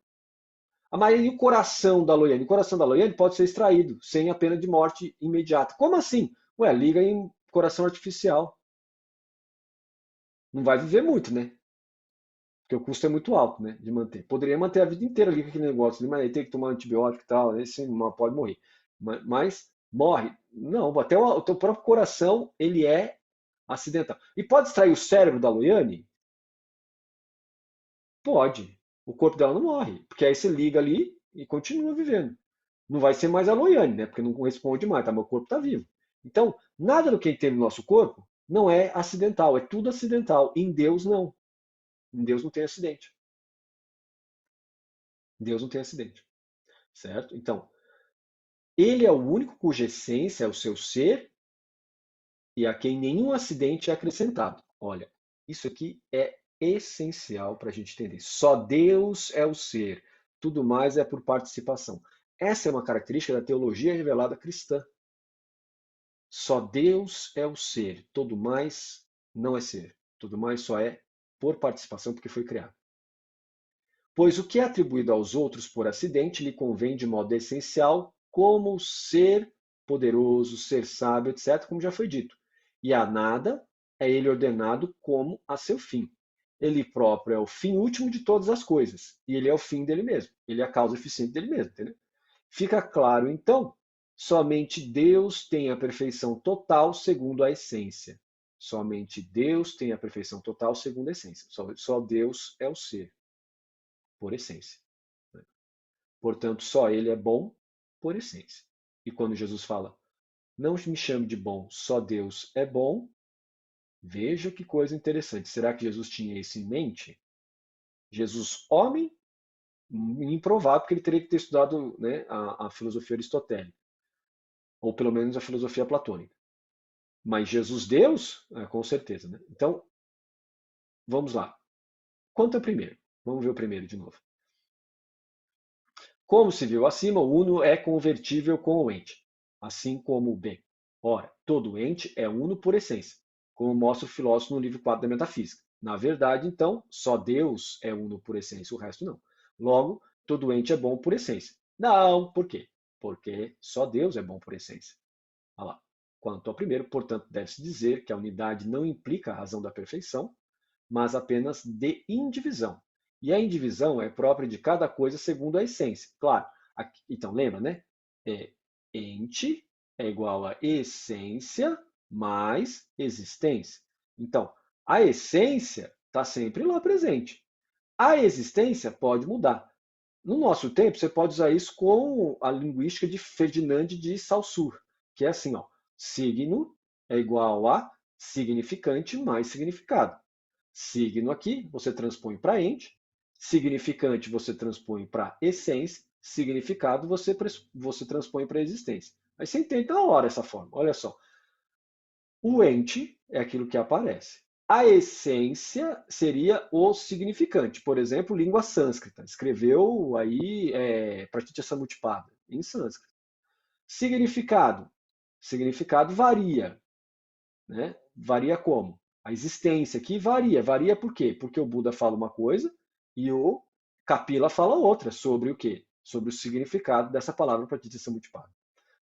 Mas e o coração da Loiane? O coração da Loiane pode ser extraído sem a pena de morte imediata. Como assim? Ué, liga em coração artificial. Não vai viver muito, né? Porque o custo é muito alto, né, de manter. Poderia manter a vida inteira ali com aquele negócio, mas aí tem que tomar antibiótico e tal, esse não pode morrer. Mas morre? Não, até o teu próprio coração, ele é acidental. E pode extrair o cérebro da Loiane? Pode. O corpo dela não morre, porque aí você liga ali e continua vivendo. Não vai ser mais a Loiane, né, porque não corresponde mais, tá? Meu corpo está vivo. Então, nada do que tem no nosso corpo não é acidental, é tudo acidental. Em Deus, não. Em Deus não tem acidente. Deus não tem acidente, certo? Então, ele é o único cuja essência é o seu ser e a quem nenhum acidente é acrescentado. Olha, isso aqui é essencial para a gente entender. Só Deus é o ser, tudo mais é por participação. Essa é uma característica da teologia revelada cristã. Só Deus é o ser, tudo mais não é ser. Tudo mais só é por participação porque foi criado. Pois o que é atribuído aos outros por acidente lhe convém de modo essencial, como ser poderoso, ser sábio, etc., como já foi dito. E a nada é ele ordenado como a seu fim. Ele próprio é o fim último de todas as coisas, e ele é o fim dele mesmo. Ele é a causa eficiente dele mesmo, entendeu? Fica claro, então, somente Deus tem a perfeição total segundo a essência. Somente Deus tem a perfeição total segundo a essência. Só Deus é o ser por essência. Portanto, só ele é bom por essência. E quando Jesus fala, não me chame de bom, só Deus é bom, veja que coisa interessante. Será que Jesus tinha isso em mente? Jesus, homem, improvável, porque ele teria que ter estudado, né, a filosofia aristotélica, ou pelo menos a filosofia platônica. Mas Jesus, Deus, com certeza. Né? Então, vamos lá. Quanto ao primeiro? Vamos ver o primeiro de novo. Como se viu acima, o uno é convertível com o ente, assim como o bem. Ora, todo ente é uno por essência, como mostra o filósofo no livro 4 da Metafísica. Na verdade, então, só Deus é uno por essência, o resto não. Logo, todo ente é bom por essência. Não, por quê? Porque só Deus é bom por essência. Olha lá. Quanto ao primeiro, portanto, deve-se dizer que a unidade não implica a razão da perfeição, mas apenas de indivisão. E a indivisão é própria de cada coisa segundo a essência. Claro, aqui, então lembra, né? Ente é igual a essência mais existência. Então, a essência está sempre lá presente. A existência pode mudar. No nosso tempo, você pode usar isso com a linguística de Ferdinand de Saussure, que é assim, ó, signo é igual a Significante mais significado. Signo aqui, você transpõe para ente. Significante, você transpõe para essência. Significado, você transpõe para existência. Aí você entende na hora essa forma. Olha só. O ente é aquilo que aparece. A essência seria o significante. Por exemplo, língua sânscrita. Escreveu aí Pratitya Samutpada em sânscrito. Significado. Significado varia. Né? Varia como? A existência aqui varia. Varia por quê? Porque o Buda fala uma coisa e o Kapila fala outra. Sobre o quê? Sobre o significado dessa palavra Pratitya Samutpada.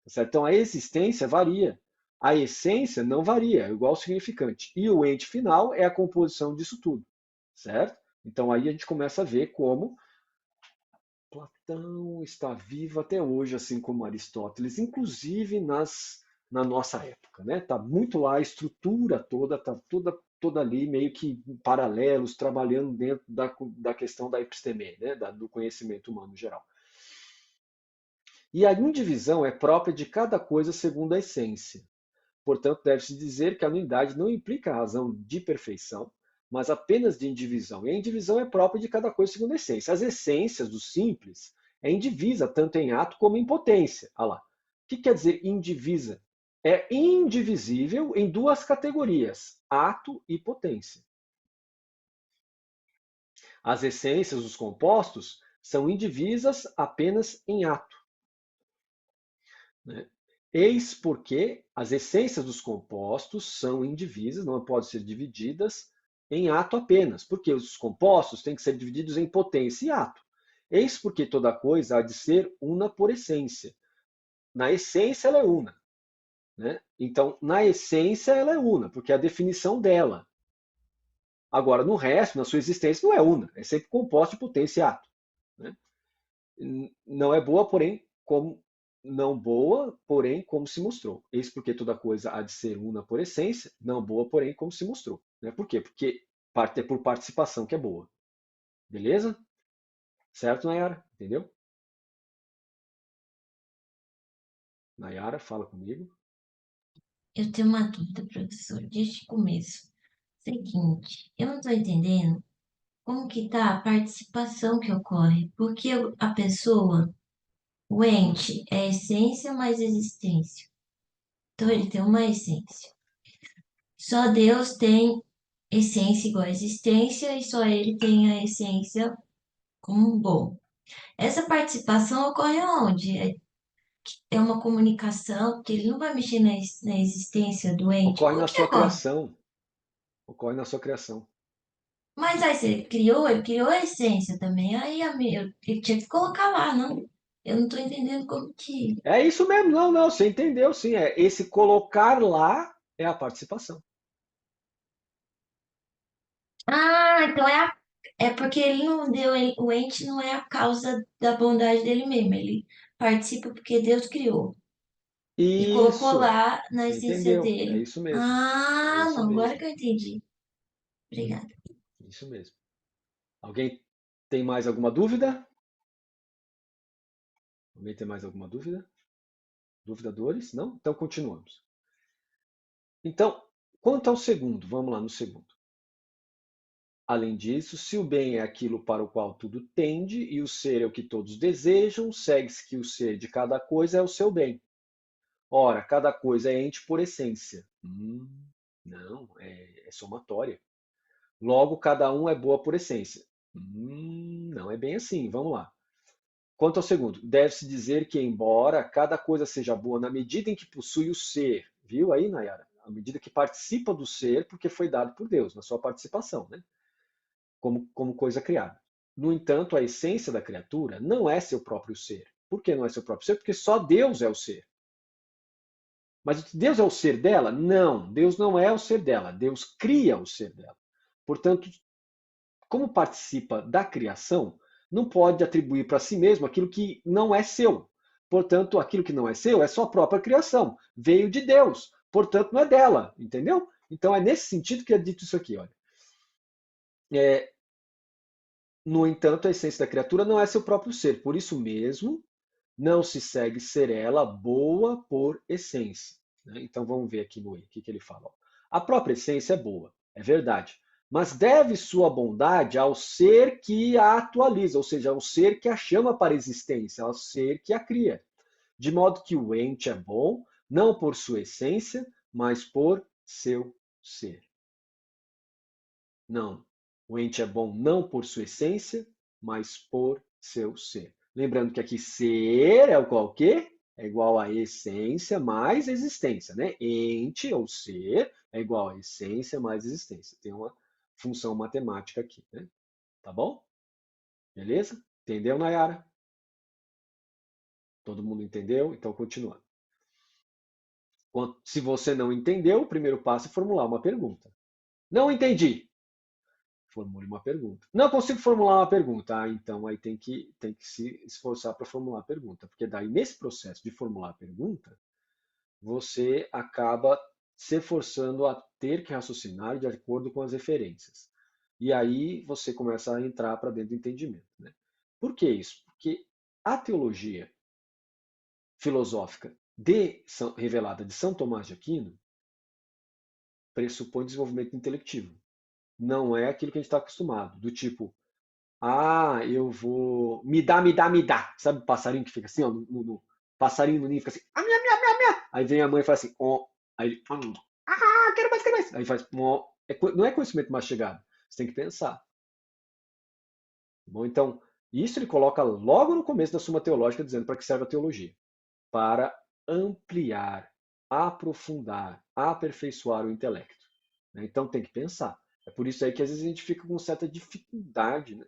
Certo? Então, a existência varia. A essência não varia, é igual ao significante. E o ente final é a composição disso tudo. Certo? Então, aí a gente começa a ver como Platão está vivo até hoje, assim como Aristóteles, inclusive na nossa época. Né? Está muito lá, a estrutura toda está toda ali, meio que em paralelos, trabalhando dentro da questão da episteme, né? Do conhecimento humano geral. E a indivisão é própria de cada coisa segundo a essência. Portanto, deve-se dizer que a unidade não implica a razão de perfeição, mas apenas de indivisão. E a indivisão é própria de cada coisa segundo a essência. As essências do simples é indivisa, tanto em ato como em potência. Olha lá. O que quer dizer indivisa? É indivisível em duas categorias, ato e potência. As essências dos compostos são indivisas apenas em ato. Né? Eis porque as essências dos compostos são indivisas, não podem ser divididas em ato apenas, porque os compostos têm que ser divididos em potência e ato. Eis porque toda coisa há de ser una por essência. Na essência ela é una. Né? Então, na essência ela é una, porque é a definição dela. Agora, no resto, na sua existência, não é una, é sempre composto de potência e ato. Né? Não é boa, porém, como não boa, porém, como se mostrou. Eis porque toda coisa há de ser una por essência, não boa, porém, como se mostrou. Né? Por quê? Porque é por participação que é boa. Beleza? Certo, Nayara? Entendeu? Nayara, fala comigo. Eu tenho uma dúvida, professor, desde o começo. Seguinte, eu não estou entendendo como que tá a participação que ocorre, porque a pessoa, o ente, é essência mais existência. Então ele tem uma essência. Só Deus tem essência igual a existência e só ele tem a essência como bom. Essa participação ocorre onde? É uma comunicação, porque ele não vai mexer na existência do ente. Ocorre Como na que sua ocorre? criação. Ocorre na sua criação. Mas aí se ele criou a essência também. Aí ele tinha que colocar lá, não? Eu não tô entendendo como que. É isso mesmo, não, não, você entendeu, sim. Esse colocar lá é a participação. Ah, então é porque ele não deu, o ente não é a causa da bondade dele mesmo. Ele participa porque Deus criou e colocou Isso, lá na você essência entendeu, é dele. isso mesmo. É Ah, isso não, agora mesmo, que eu entendi. Obrigada. isso mesmo. Alguém tem mais alguma dúvida? Alguém tem mais alguma dúvida? Dúvida, dores? Não? Então continuamos. Então, quanto ao segundo, vamos lá no segundo. Além disso, se o bem é aquilo para o qual tudo tende e o ser é o que todos desejam, segue-se que o ser de cada coisa é o seu bem. Ora, cada coisa é ente por essência. Não, é somatória. Logo, cada um é boa por essência. Não é bem assim. Vamos lá. Quanto ao segundo, deve-se dizer que, embora cada coisa seja boa na medida em que possui o ser, viu aí, Nayara? À medida que participa do ser, porque foi dado por Deus, na sua participação, né? Como coisa criada. No entanto, a essência da criatura não é seu próprio ser. Por que não é seu próprio ser? Porque só Deus é o ser. Mas Deus é o ser dela? Não, Deus não é o ser dela. Deus cria o ser dela. Portanto, como participa da criação, não pode atribuir para si mesmo aquilo que não é seu. Portanto, aquilo que não é seu é sua própria criação. Veio de Deus. Portanto, não é dela. Entendeu? Então, é nesse sentido que é dito isso aqui. Olha. No entanto, a essência da criatura não é seu próprio ser. Por isso mesmo, não se segue ser ela boa por essência. Né? Então, vamos ver aqui no E, o que ele fala. Ó. A própria essência é boa, é verdade. Mas deve sua bondade ao ser que a atualiza, ou seja, ao ser que a chama para a existência, ao ser que a cria. De modo que o ente é bom, não por sua essência, mas por seu ser. Não. O ente é bom não por sua essência, mas por seu ser. Lembrando que aqui ser é igual ao quê? É igual a essência mais existência, né? Ente ou ser é igual a essência mais existência. Tem uma função matemática aqui, né? Tá bom? Beleza? Entendeu, Nayara? Todo mundo entendeu? Então, continuando. Se você não entendeu, o primeiro passo é formular uma pergunta. Não entendi. Formule uma pergunta. Não consigo formular uma pergunta. Ah, então aí tem que se esforçar para formular a pergunta. Porque daí, nesse processo de formular a pergunta, você acaba se forçando a ter que raciocinar de acordo com as referências. E aí você começa a entrar para dentro do entendimento. Né? Por que isso? Porque a teologia filosófica revelada de São Tomás de Aquino pressupõe desenvolvimento intelectivo. Não é aquilo que a gente está acostumado, do tipo, ah, eu vou. Me dá, me dá, me dá. Sabe o passarinho que fica assim, ó, passarinho no ninho fica assim, ah, minha, minha, minha, minha. Aí vem a mãe e fala assim, ó. Aí ele, ah, quero mais, quero mais. Aí faz, ó. Não é conhecimento mastigado. Você tem que pensar. Bom, então, isso ele coloca logo no começo da Suma Teológica, dizendo para que serve a teologia. Para ampliar, aprofundar, aperfeiçoar o intelecto. Né? Então tem que pensar. É por isso aí que às vezes a gente fica com certa dificuldade, né?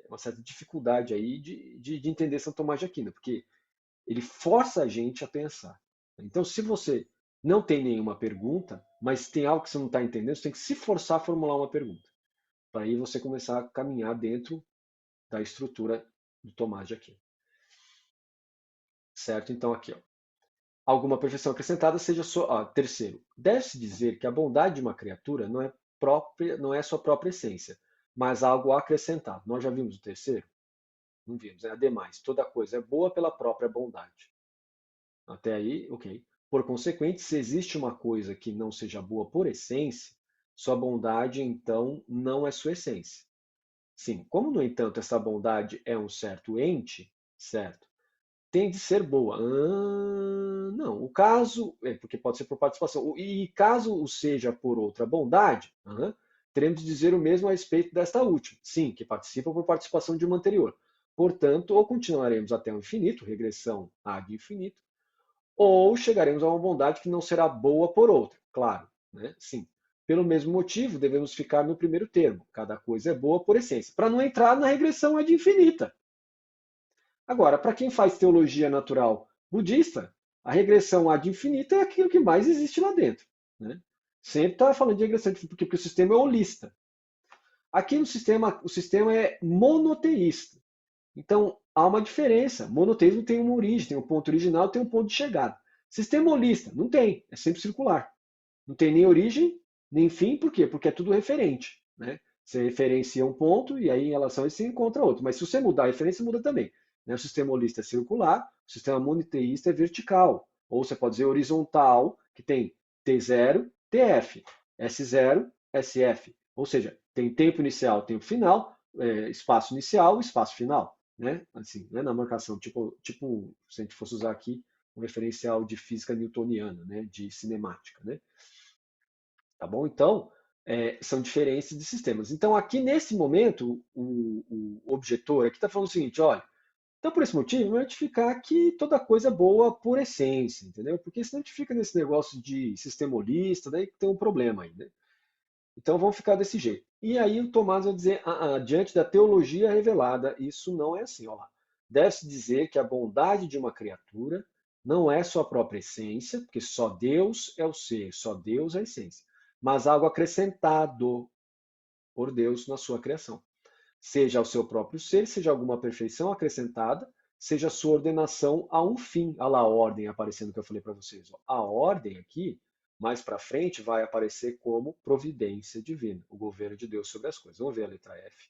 Uma certa dificuldade aí de entender São Tomás de Aquino, porque ele força a gente a pensar. Então, se você não tem nenhuma pergunta, mas tem algo que você não está entendendo, você tem que se forçar a formular uma pergunta, para aí você começar a caminhar dentro da estrutura do Tomás de Aquino. Certo? Então, aqui, ó. Alguma perfeição acrescentada seja sua. Terceiro, deve-se dizer que a bondade de uma criatura não é sua própria essência, mas algo acrescentado. Nós já vimos o terceiro? Não vimos, né? Ademais, toda coisa é boa pela própria bondade. Até aí, ok. Por consequente, se existe uma coisa que não seja boa por essência, sua bondade, então, não é sua essência. Sim, como, no entanto, essa bondade é um certo ente, certo? Tem de ser boa. Não, o caso, porque pode ser por participação, e caso o seja por outra bondade, teremos de dizer o mesmo a respeito desta última. Sim, que participa por participação de uma anterior. Portanto, ou continuaremos até o infinito, regressão ad infinito, ou chegaremos a uma bondade que não será boa por outra. Claro, né? Sim. Pelo mesmo motivo, devemos ficar no primeiro termo. Cada coisa é boa por essência, para não entrar na regressão ad infinita. Agora, para quem faz teologia natural budista, a regressão ad infinita é aquilo que mais existe lá dentro. Né? Sempre está falando de regressão, porque o sistema é holista. Aqui no sistema, o sistema é monoteísta. Então, há uma diferença. Monoteísmo tem uma origem, tem um ponto original, tem um ponto de chegada. Sistema holista, não tem, é sempre circular. Não tem nem origem, nem fim, por quê? Porque é tudo referente. Né? Você referencia um ponto e aí em relação a isso você encontra outro. Mas se você mudar a referência, muda também. Né? O sistema holista é circular, o sistema monoteísta é vertical. Ou você pode dizer horizontal, que tem T0, TF, S0, SF. Ou seja, tem tempo inicial, tempo final, espaço inicial, espaço final. Né? Assim, né? Na marcação, tipo, se a gente fosse usar aqui um referencial de física newtoniana, né? De cinemática. Né? Tá bom? Então, são diferenças de sistemas. Então, aqui nesse momento, o objetor aqui está falando o seguinte: olha, então por esse motivo, a gente ficar que toda coisa é boa por essência, entendeu? Porque senão a gente fica nesse negócio de sistema holista, daí tem um problema aí, né? Então vamos ficar desse jeito. E aí o Tomás vai dizer, diante da teologia revelada, isso não é assim, ó lá. Deve-se dizer que a bondade de uma criatura não é sua própria essência, porque só Deus é o ser, só Deus é a essência, mas algo acrescentado por Deus na sua criação. Seja ao seu próprio ser, seja alguma perfeição acrescentada, seja a sua ordenação a um fim. Olha lá a ordem aparecendo que eu falei para vocês. A ordem aqui, mais para frente, vai aparecer como providência divina, o governo de Deus sobre as coisas. Vamos ver a letra F.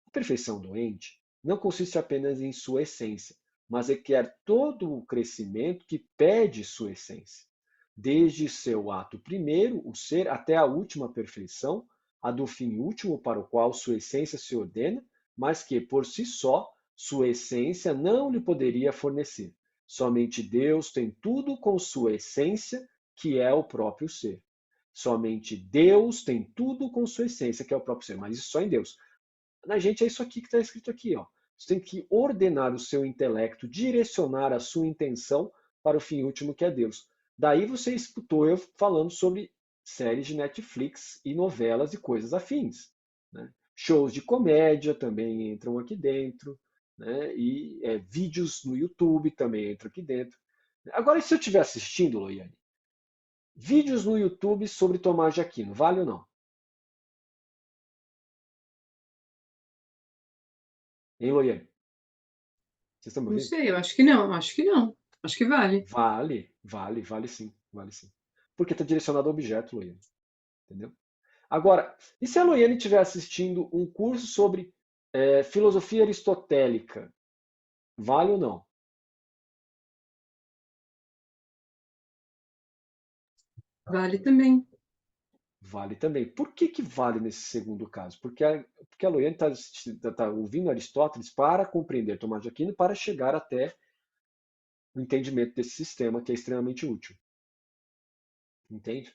A perfeição do ente não consiste apenas em sua essência, mas requer todo o crescimento que pede sua essência. desde seu ato primeiro, o ser, até a última perfeição, a do fim último para o qual sua essência se ordena, mas que, por si só, sua essência não lhe poderia fornecer. Somente Deus tem tudo com sua essência, que é o próprio ser. Somente Deus tem tudo com sua essência, que é o próprio ser, mas isso só em Deus. Na gente é isso aqui que está escrito aqui, ó. Você tem que ordenar o seu intelecto, direcionar a sua intenção para o fim último que é Deus. Daí você escutou eu falando sobre séries de Netflix e novelas e coisas afins. Né? Shows de comédia também entram aqui dentro, né? E vídeos no YouTube também entram aqui dentro. Agora, se eu estiver assistindo, Loiane, vídeos no YouTube sobre Tomás de Aquino, vale ou não? Hein, Loiane? Vocês estão me Não ouvindo? sei, eu acho que não, acho que não. Acho que vale. Vale sim, vale sim. Porque está direcionado ao objeto, Loiane, entendeu? Agora, e se a Loiane estiver assistindo um curso sobre filosofia aristotélica, vale ou não? Vale também. Vale também. Por que que vale nesse segundo caso? Porque a Loiane está ouvindo Aristóteles para compreender Tomás de Aquino, para chegar até o entendimento desse sistema que é extremamente útil. Entende?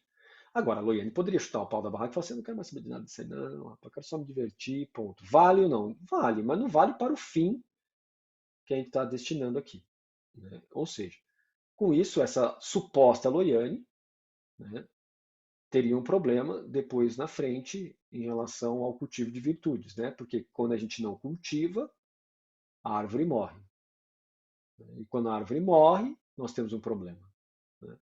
Agora, a Loiane poderia chutar o pau da barraca e falar assim: eu não quero mais saber de nada disso aí, não, rapaz, eu quero só me divertir, ponto. Vale ou não? Vale, mas não vale para o fim que a gente está destinando aqui. Né? Ou seja, com isso, essa suposta Loiane, né, teria um problema depois na frente em relação ao cultivo de virtudes, né? Porque quando a gente não cultiva, a árvore morre. Né? E quando a árvore morre, nós temos um problema. Né?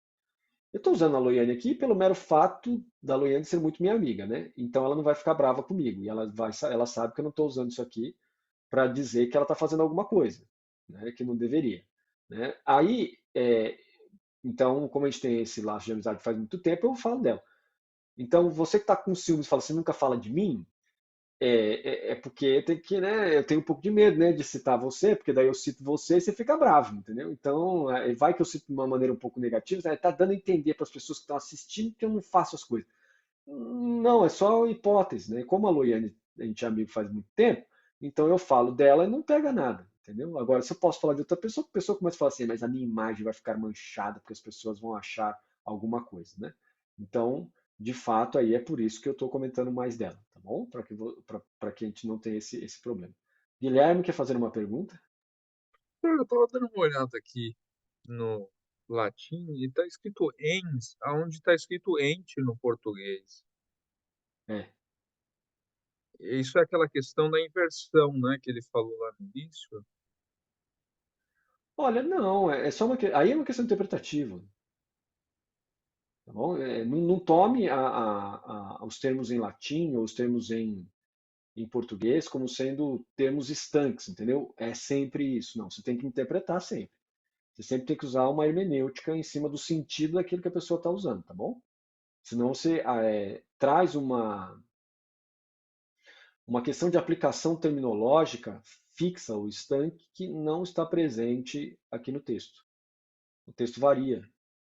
Eu estou usando a Loiane aqui pelo mero fato da Loiane ser muito minha amiga, né? Então ela não vai ficar brava comigo. E ela sabe que eu não estou usando isso aqui para dizer que ela está fazendo alguma coisa, né? Que não deveria. Né? Aí, então, como a gente tem esse laço de amizade faz muito tempo, eu falo dela. Então, você que está com ciúmes e fala, você nunca fala de mim, porque tem que, né, eu tenho um pouco de medo, né, de citar você, porque daí eu cito você e você fica bravo, entendeu? Então, vai que eu cito de uma maneira um pouco negativa, tá dando a entender para as pessoas que estão assistindo que eu não faço as coisas. Não, é só hipótese, né? Como a Loiane, a gente é amigo faz muito tempo, então eu falo dela e não pega nada, entendeu? Agora, se eu posso falar de outra pessoa, a pessoa começa a falar assim, mas a minha imagem vai ficar manchada porque as pessoas vão achar alguma coisa, né? Então, de fato, aí é por isso que eu estou comentando mais dela, tá bom? Para que a gente não tenha esse problema. Guilherme quer fazer uma pergunta? Eu estava dando uma olhada aqui no latim e está escrito ens, aonde está escrito ente no português. É. Isso é aquela questão da inversão, né, que ele falou lá no início. Olha, não, é só aí é uma questão interpretativa, tá bom? Não tome os termos em latim ou os termos em português como sendo termos estanques, entendeu? É sempre isso. Não, você tem que interpretar sempre. Você sempre tem que usar uma hermenêutica em cima do sentido daquilo que a pessoa está usando, tá bom? Senão você traz uma questão de aplicação terminológica fixa ou estanque que não está presente aqui no texto. O texto varia,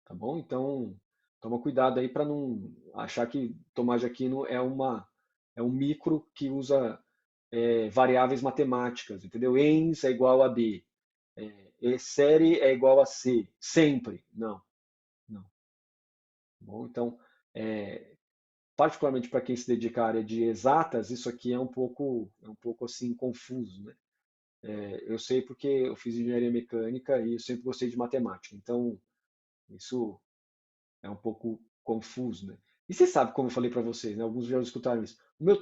tá bom? Então, toma cuidado aí para não achar que Tomás de Aquino é um micro que usa variáveis matemáticas, entendeu? Ens é igual a B, e série é igual a C, sempre. Não, não. Tá bom, então, particularmente para quem se dedica à área de exatas, isso aqui é um pouco assim confuso, né? Eu sei porque eu fiz engenharia mecânica e eu sempre gostei de matemática, então isso é um pouco confuso, né? E você sabe, como eu falei para vocês, né? Alguns já escutaram isso. O meu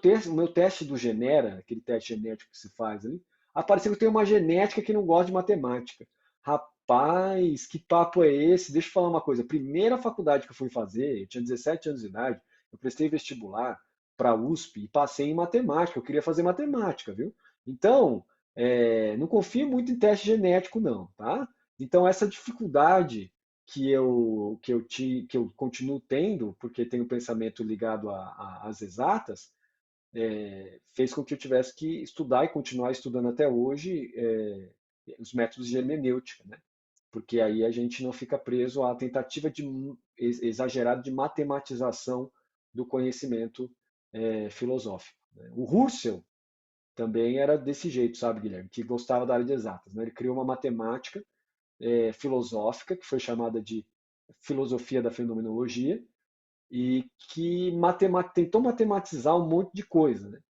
teste do Genera, aquele teste genético que se faz ali, apareceu que eu tenho uma genética que não gosta de matemática. Rapaz, que papo é esse? Deixa eu falar uma coisa. A primeira faculdade que eu fui fazer, eu tinha 17 anos de idade, eu prestei vestibular para a USP e passei em matemática. Eu queria fazer matemática, viu? Então, não confie muito em teste genético, não, tá? Então, essa dificuldade que eu continuo tendo, porque tenho um pensamento ligado às exatas, fez com que eu tivesse que estudar e continuar estudando até hoje os métodos de hermenêutica, né? Porque aí a gente não fica preso à tentativa de exagerado de matematização do conhecimento filosófico. Né? O Husserl também era desse jeito, sabe, Guilherme, que gostava da área de exatas. Né? Ele criou uma matemática filosófica, que foi chamada de filosofia da fenomenologia, e que tentou matematizar um monte de coisa. Né?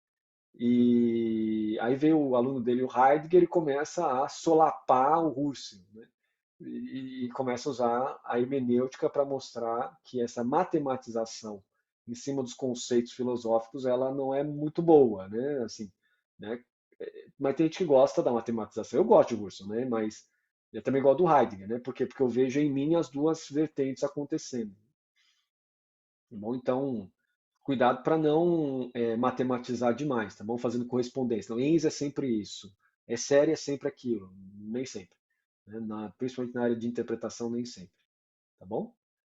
E aí veio o aluno dele, o Heidegger, e começa a solapar o Husserl. Né? E começa a usar a hermenêutica para mostrar que essa matematização em cima dos conceitos filosóficos ela não é muito boa, né? Assim, né? Mas tem gente que gosta da matematização. Eu gosto de Husserl, né? Mas eu também gosto do Heidegger, né? Por quê? Porque eu vejo em mim as duas vertentes acontecendo. Tá bom? Então, cuidado para não matematizar demais, tá bom? Fazendo correspondência. Então, ENS é sempre isso. É série é sempre aquilo. Nem sempre. Né? Principalmente na área de interpretação, nem sempre. Tá bom?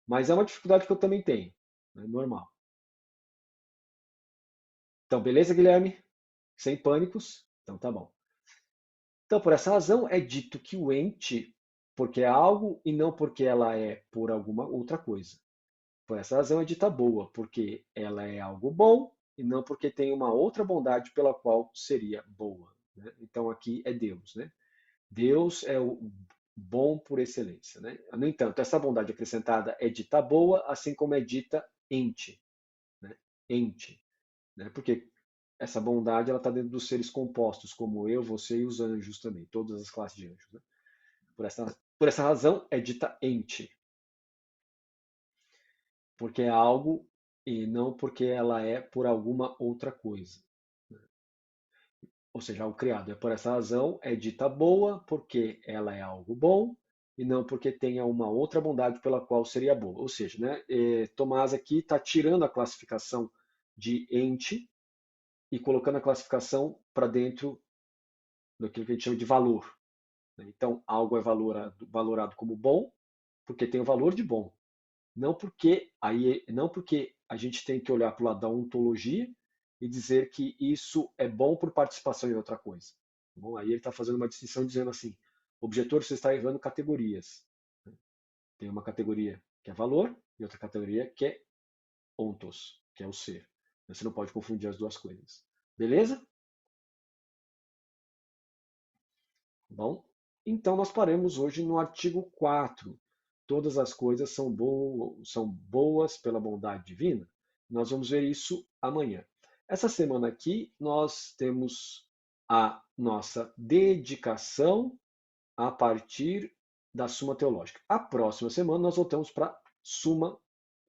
Mas é uma dificuldade que eu também tenho. É normal. Então, beleza, Guilherme? Sem pânicos? Então, tá bom. Então, por essa razão, é dito que o ente, porque é algo e não porque ela é por alguma outra coisa. Por essa razão, é dita boa, porque ela é algo bom e não porque tem uma outra bondade pela qual seria boa. Né? Então, aqui é Deus. Né? Deus é o bom por excelência. Né? No entanto, essa bondade acrescentada é dita boa, assim como é dita ente. Né? Ente. Né? Porque essa bondade está dentro dos seres compostos, como eu, você e os anjos também, todas as classes de anjos. Né? Por essa razão, é dita ente. Porque é algo e não porque ela é por alguma outra coisa. Né? Ou seja, o criado é por essa razão, é dita boa porque ela é algo bom e não porque tenha uma outra bondade pela qual seria boa. Ou seja, né, Tomás aqui está tirando a classificação de ente e colocando a classificação para dentro daquilo que a gente chama de valor. Né? Então, algo é valorado como bom porque tem o valor de bom. Não porque a gente tem que olhar para o lado da ontologia e dizer que isso é bom por participação em outra coisa. Bom, aí ele está fazendo uma distinção dizendo assim, objetor, você está errando categorias. Tem uma categoria que é valor e outra categoria que é ontos, que é o ser. Você não pode confundir as duas coisas. Beleza? Bom, então nós paramos hoje no artigo 4. Todas as coisas são boas pela bondade divina. Nós vamos ver isso amanhã. Essa semana aqui nós temos a nossa dedicação a partir da Suma Teológica. A próxima semana nós voltamos para Suma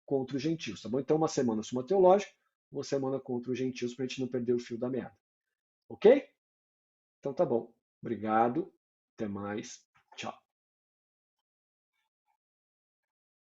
contra os gentios, tá bom? Então uma semana Suma Teológica, uma semana contra os gentios para a gente não perder o fio da meada. Ok? Então tá bom. Obrigado. Até mais. Tchau.